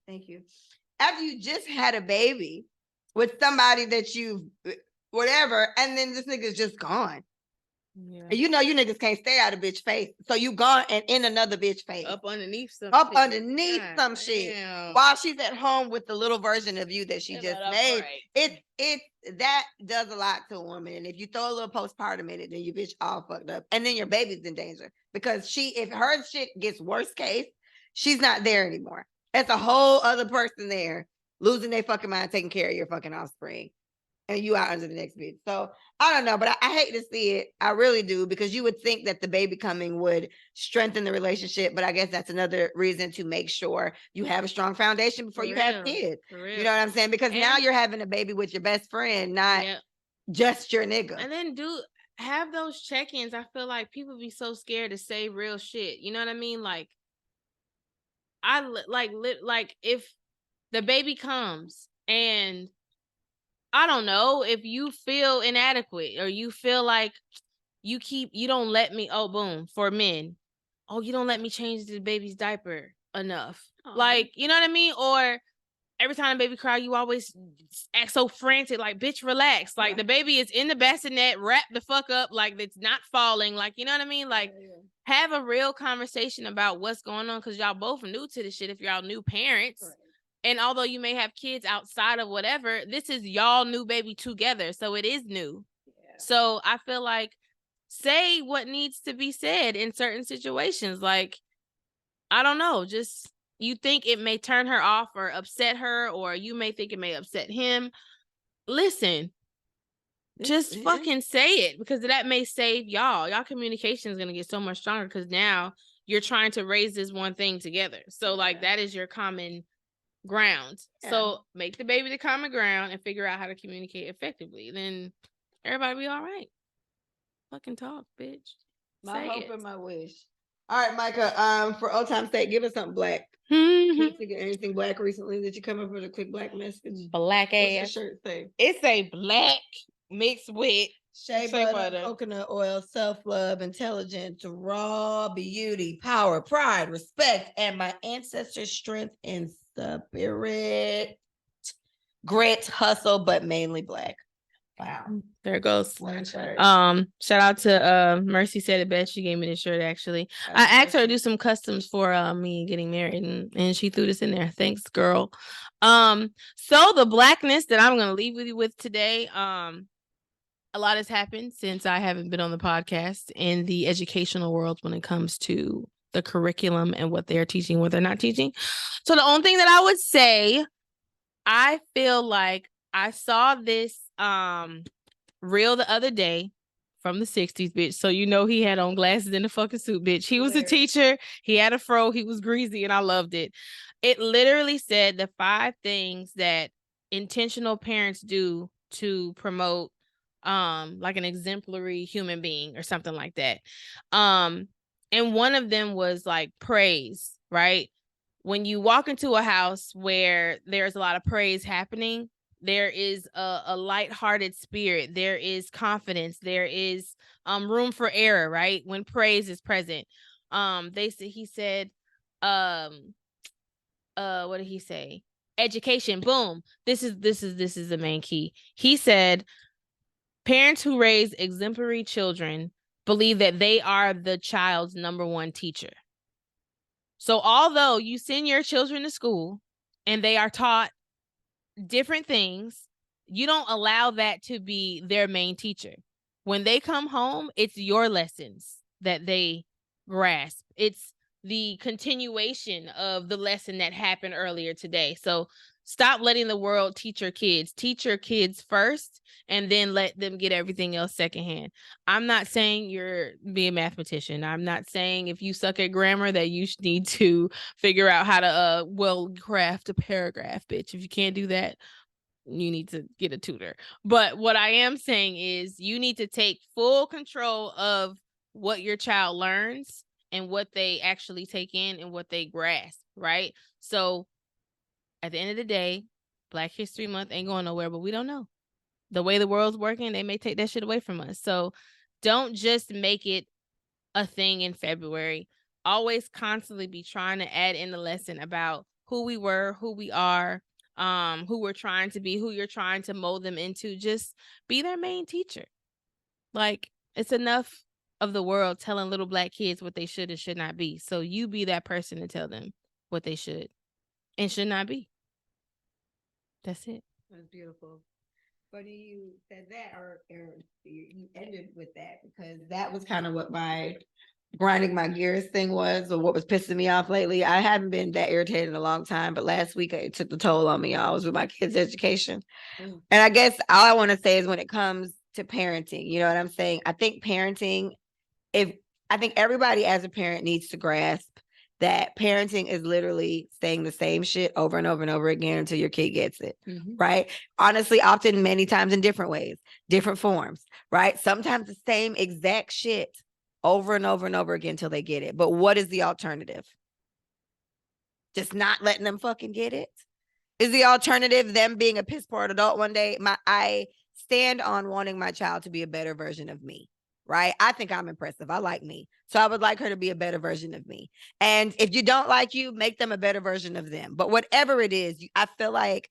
Thank you. After you just had a baby with somebody that you whatever, and then this nigga's just gone. Yeah. And you know you niggas can't stay out of bitch face. So you gone and in another bitch face. Up underneath some shit. While she's at home with the little version of you that she just made. Right. It that does a lot to a woman. And if you throw a little postpartum in it, then you bitch all fucked up. And then your baby's in danger. Because if her shit gets worst case, she's not there anymore. It's a whole other person there losing their fucking mind, taking care of your fucking offspring. And you out under the next bitch. So I don't know, but I hate to see it. I really do, because you would think that the baby coming would strengthen the relationship. But I guess that's another reason to make sure you have a strong foundation before you have kids. You know what I'm saying? Because now you're having a baby with your best friend, not just your nigga. And then have those check-ins. I feel like people be so scared to say real shit. You know what I mean? Like, like if the baby comes and I don't know, if you feel inadequate or you feel like you don't let me, oh, boom, for men. Oh, you don't let me change the baby's diaper enough. Like, you know what I mean? Or every time the baby cry, you always act so frantic, like, bitch, relax. Like, the baby is in the bassinet, wrap the fuck up, like, it's not falling. Like, you know what I mean? Like, have a real conversation about what's going on, because y'all both new to this shit if y'all new parents. Right. And although you may have kids outside of whatever, this is y'all new baby together. So it is new. Yeah. So I feel like say what needs to be said in certain situations. Like, I don't know, just you think it may turn her off or upset her, or you may think it may upset him. Listen, just fucking say it, because that may save y'all. Y'all communication is going to get so much stronger because now you're trying to raise this one thing together. So like that is your common ground. Yeah. So make the baby the common ground and figure out how to communicate effectively. Then everybody be all right. Fucking talk, bitch. My hope and my wish. All right, Micah. For old time's sake, give us something black. Anything black recently that you come up with a quick black message? Black ass. What's your shirt say? It say black mixed with shea butter, coconut oil, self-love, intelligence, raw beauty, power, pride, respect, and my ancestors' strength and spirit. Grit, hustle, but mainly black. Wow. There it goes. Shout out to Mercy said it best. She gave me this shirt actually. I asked her to do some customs for me getting married and she threw this in there. Thanks, girl. So the blackness that I'm gonna leave with you with today, a lot has happened since I haven't been on the podcast in the educational world when it comes to the curriculum and what they're teaching, what they're not teaching. So the only thing that I would say, I feel like I saw this reel the other day from the 60s, bitch. So you know he had on glasses in the fucking suit, bitch. He was a teacher. He had a fro. He was greasy and I loved it. It literally said the 5 things that intentional parents do to promote like an exemplary human being or something like that. And one of them was like praise, right? When you walk into a house where there's a lot of praise happening, there is a lighthearted spirit. There is confidence. There is room for error, right? When praise is present. He said, what did he say? Education. Boom. This is the main key. He said, parents who raise exemplary children believe that they are the child's number one teacher. So although you send your children to school and they are taught different things, you don't allow that to be their main teacher. When they come home, it's your lessons that they grasp. It's the continuation of the lesson that happened earlier today. So stop letting the world teach your kids. Teach your kids first and then let them get everything else secondhand. I'm not saying you're be a mathematician. I'm not saying if you suck at grammar that you need to figure out how to craft a paragraph, bitch. If you can't do that, you need to get a tutor. But what I am saying is you need to take full control of what your child learns and what they actually take in and what they grasp, right? So at the end of the day, Black History Month ain't going nowhere, but we don't know. The way the world's working, they may take that shit away from us. So don't just make it a thing in February. Always constantly be trying to add in the lesson about who we were, who we are, who we're trying to be, who you're trying to mold them into. Just be their main teacher. Like, it's enough of the world telling little Black kids what they should and should not be. So you be that person to tell them what they should and should not be. That's it. That's beautiful. Funny you said that, or you ended with that, because that was kind of what my grinding my gears thing was, or what was pissing me off lately. I haven't been that irritated in a long time, but last week it took the toll on me. I was with my kids' education. And I guess all I want to say is when it comes to parenting, you know what I'm saying? I think parenting, I think everybody as a parent needs to grasp that parenting is literally saying the same shit over and over and over again until your kid gets it, right? Honestly, often many times in different ways, different forms, right? Sometimes the same exact shit over and over and over again until they get it. But what is the alternative? Just not letting them fucking get it? Is the alternative them being a piss poor adult one day? I stand on wanting my child to be a better version of me, right? I think I'm impressive. I like me. So I would like her to be a better version of me. And if you don't like you, make them a better version of them. But whatever it is, I feel like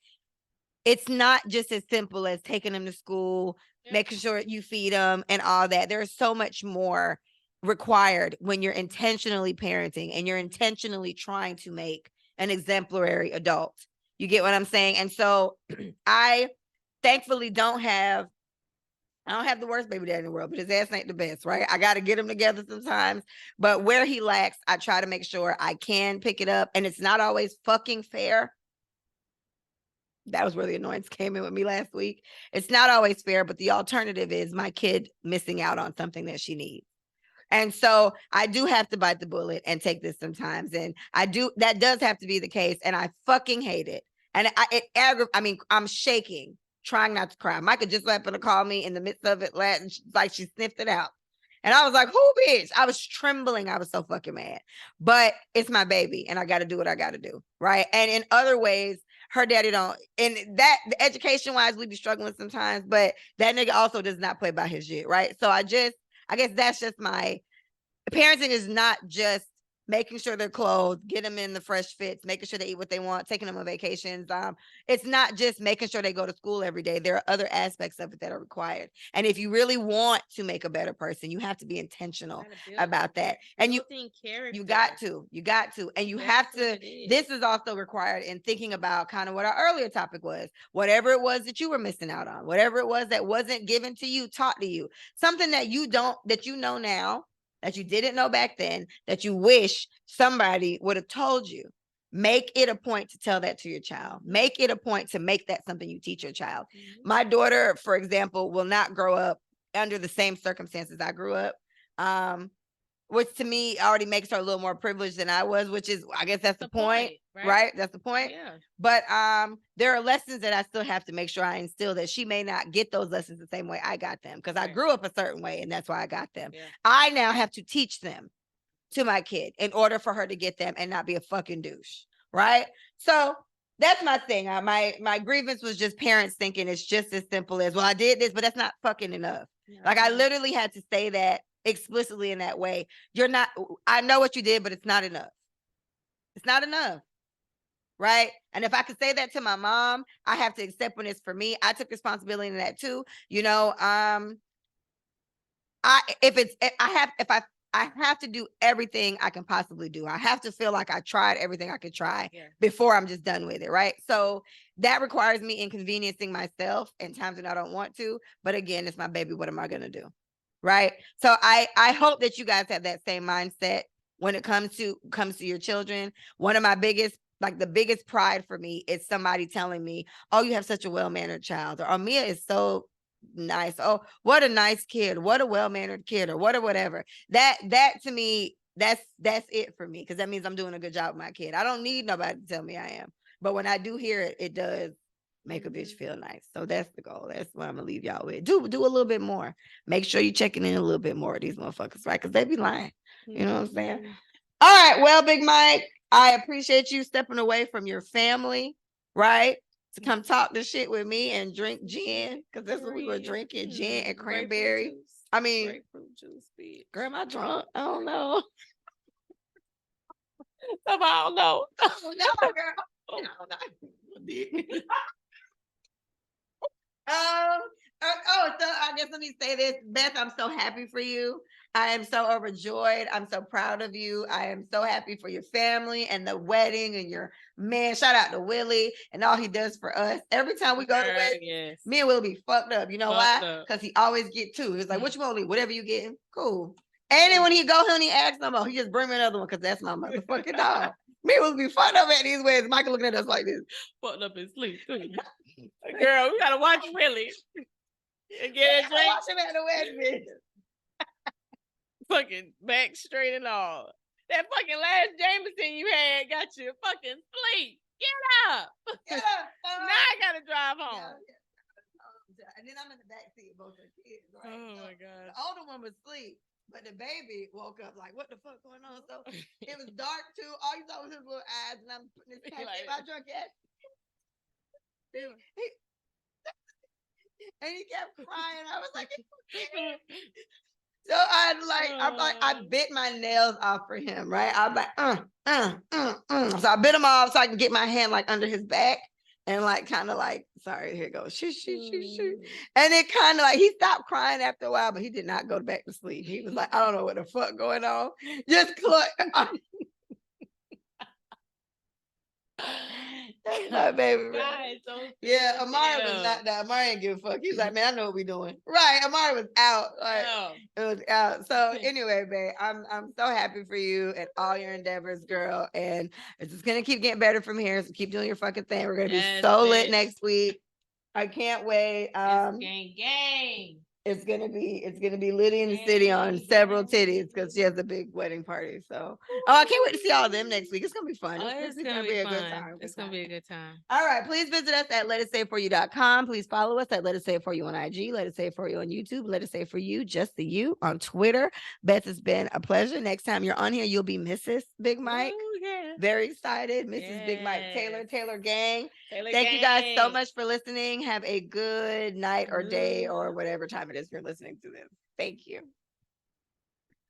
it's not just as simple as taking them to school, making sure you feed them and all that. There's so much more required when you're intentionally parenting and you're intentionally trying to make an exemplary adult. You get what I'm saying? And so I thankfully I don't have the worst baby dad in the world, but his ass ain't the best, right? I got to get him together sometimes. But where he lacks, I try to make sure I can pick it up. And it's not always fucking fair. That was where the annoyance came in with me last week. It's not always fair, but the alternative is my kid missing out on something that she needs. And so I do have to bite the bullet and take this sometimes. And that does have to be the case. And I fucking hate it. And I'm shaking, trying not to cry. Micah just happened to call me in the midst of it, like she sniffed it out. And I was like, who bitch? I was trembling. I was so fucking mad. But it's my baby and I got to do what I got to do. Right. And in other ways, her daddy don't. And that education wise, we be struggling sometimes, but that nigga also does not play by his shit. Right. So I guess that's just my parenting is not just making sure they're clothed, get them in the fresh fits, making sure they eat what they want, taking them on vacations. It's not just making sure they go to school every day. There are other aspects of it that are required. And if you really want to make a better person, you have to be intentional about that. And you got to, and you have to, this is also required in thinking about kind of what our earlier topic was, whatever it was that you were missing out on, whatever it was that wasn't given to you, taught to you, something that you know now, that you didn't know back then, that you wish somebody would have told you. Make it a point to tell that to your child. Make it a point to make that something you teach your child. My daughter, for example, will not grow up under the same circumstances I grew up. Which to me already makes her a little more privileged than I was, which is, I guess that's the point, right? That's the point. Yeah. But there are lessons that I still have to make sure I instill that she may not get those lessons the same way I got them, because I grew up a certain way and that's why I got them. Yeah. I now have to teach them to my kid in order for her to get them and not be a fucking douche, right? So that's my thing. My grievance was just parents thinking it's just as simple as, well, I did this, but that's not fucking enough. Yeah. Like I literally had to say that explicitly in that way. I know what you did, but it's not enough. It's not enough. Right. And if I could say that to my mom, I have to accept when it's for me. I took responsibility in that too. You know, I have to do everything I can possibly do. I have to feel like I tried everything I could try before I'm just done with it. Right. So that requires me inconveniencing myself in times when I don't want to. But again, it's my baby. What am I going to do? Right. So I hope that you guys have that same mindset when it comes to your children. One of my biggest pride for me is somebody telling me, oh, you have such a well-mannered child, or oh, Mia is so nice. Oh, what a nice kid. What a well-mannered kid, or whatever. That to me, that's it for me, because that means I'm doing a good job with my kid. I don't need nobody to tell me I am. But when I do hear it, it does make a bitch feel nice. So that's the goal. That's what I'm gonna leave y'all with. Do a little bit more. Make sure you're checking in a little bit more of these motherfuckers, right? Because they be lying. You know what I'm saying? All right. Well, Big Mike, I appreciate you stepping away from your family, right, to come talk this shit with me and drink gin, because that's what we were drinking, gin and cranberry. I mean, grapefruit juice, bitch. Girl, am I drunk? I don't know. I don't know. No, girl. I don't know. So I guess let me say this, Beth, I'm so happy for you. I am so overjoyed. I'm so proud of you. I am so happy for your family and the wedding and your man. Shout out to Willie and all he does for us. Every time we go to weddings, me and Willie be fucked up. You know why? Because he always get two. He's like, what you want to eat? Whatever you getting, cool. And then when he go, he asks no more. He just bring me another one because that's my motherfucking dog. Me will be fucked up at these weddings. Michael looking at us like this. Fucked up in sleep too. Girl, we gotta watch Willie. Again, watch him at the wedding. Fucking back straight and all. That fucking last Jameson you had got you fucking sleep. Get up. Yeah, Now I gotta drive home. And then I'm in the back seat of both the kids. Right? Oh So my god. the older one was asleep, but the baby woke up like, what the fuck going on? So it was dark too. All you saw was his little eyes, and I'm putting his cat in my drunk yet. And he kept crying. I was like, so I bit my nails off for him, right? I'm like, So I bit him off so I can get my hand like under his back and like kind of like, sorry, here goes, shoo, shoo, shoo, shoo. And it kind of like he stopped crying after a while, but he did not go back to sleep. He was like, I don't know what the fuck going on. Just cluck. That's my baby. Right? Yeah, Amari was not that. Amari didn't give a fuck. He's like, man, I know what we doing. Right. Amari was out. Like it was out. So anyway, babe, I'm so happy for you and all your endeavors, girl. And it's just gonna keep getting better from here. So keep doing your fucking thing. We're gonna be so lit next week. I can't wait. Gang gang. It's gonna be Liddy in the city on several titties because she has a big wedding party. So I can't wait to see all of them next week. It's gonna be fun. It's gonna be a good time. It's gonna be a good time. All right, please visit us at letsayitforyou.com. Please follow us at Let Us Say It For You on IG, Let Us Say It For You on YouTube, Let Us Say It For You, just the you on Twitter. Beth, it's been a pleasure. Next time you're on here, you'll be Mrs. Big Mike. Ooh, yeah. Very excited. Mrs. Big Mike Taylor gang. Taylor Thank you guys so gang. much for listening. Have a good night or day or whatever time it is you're listening to this. Thank you.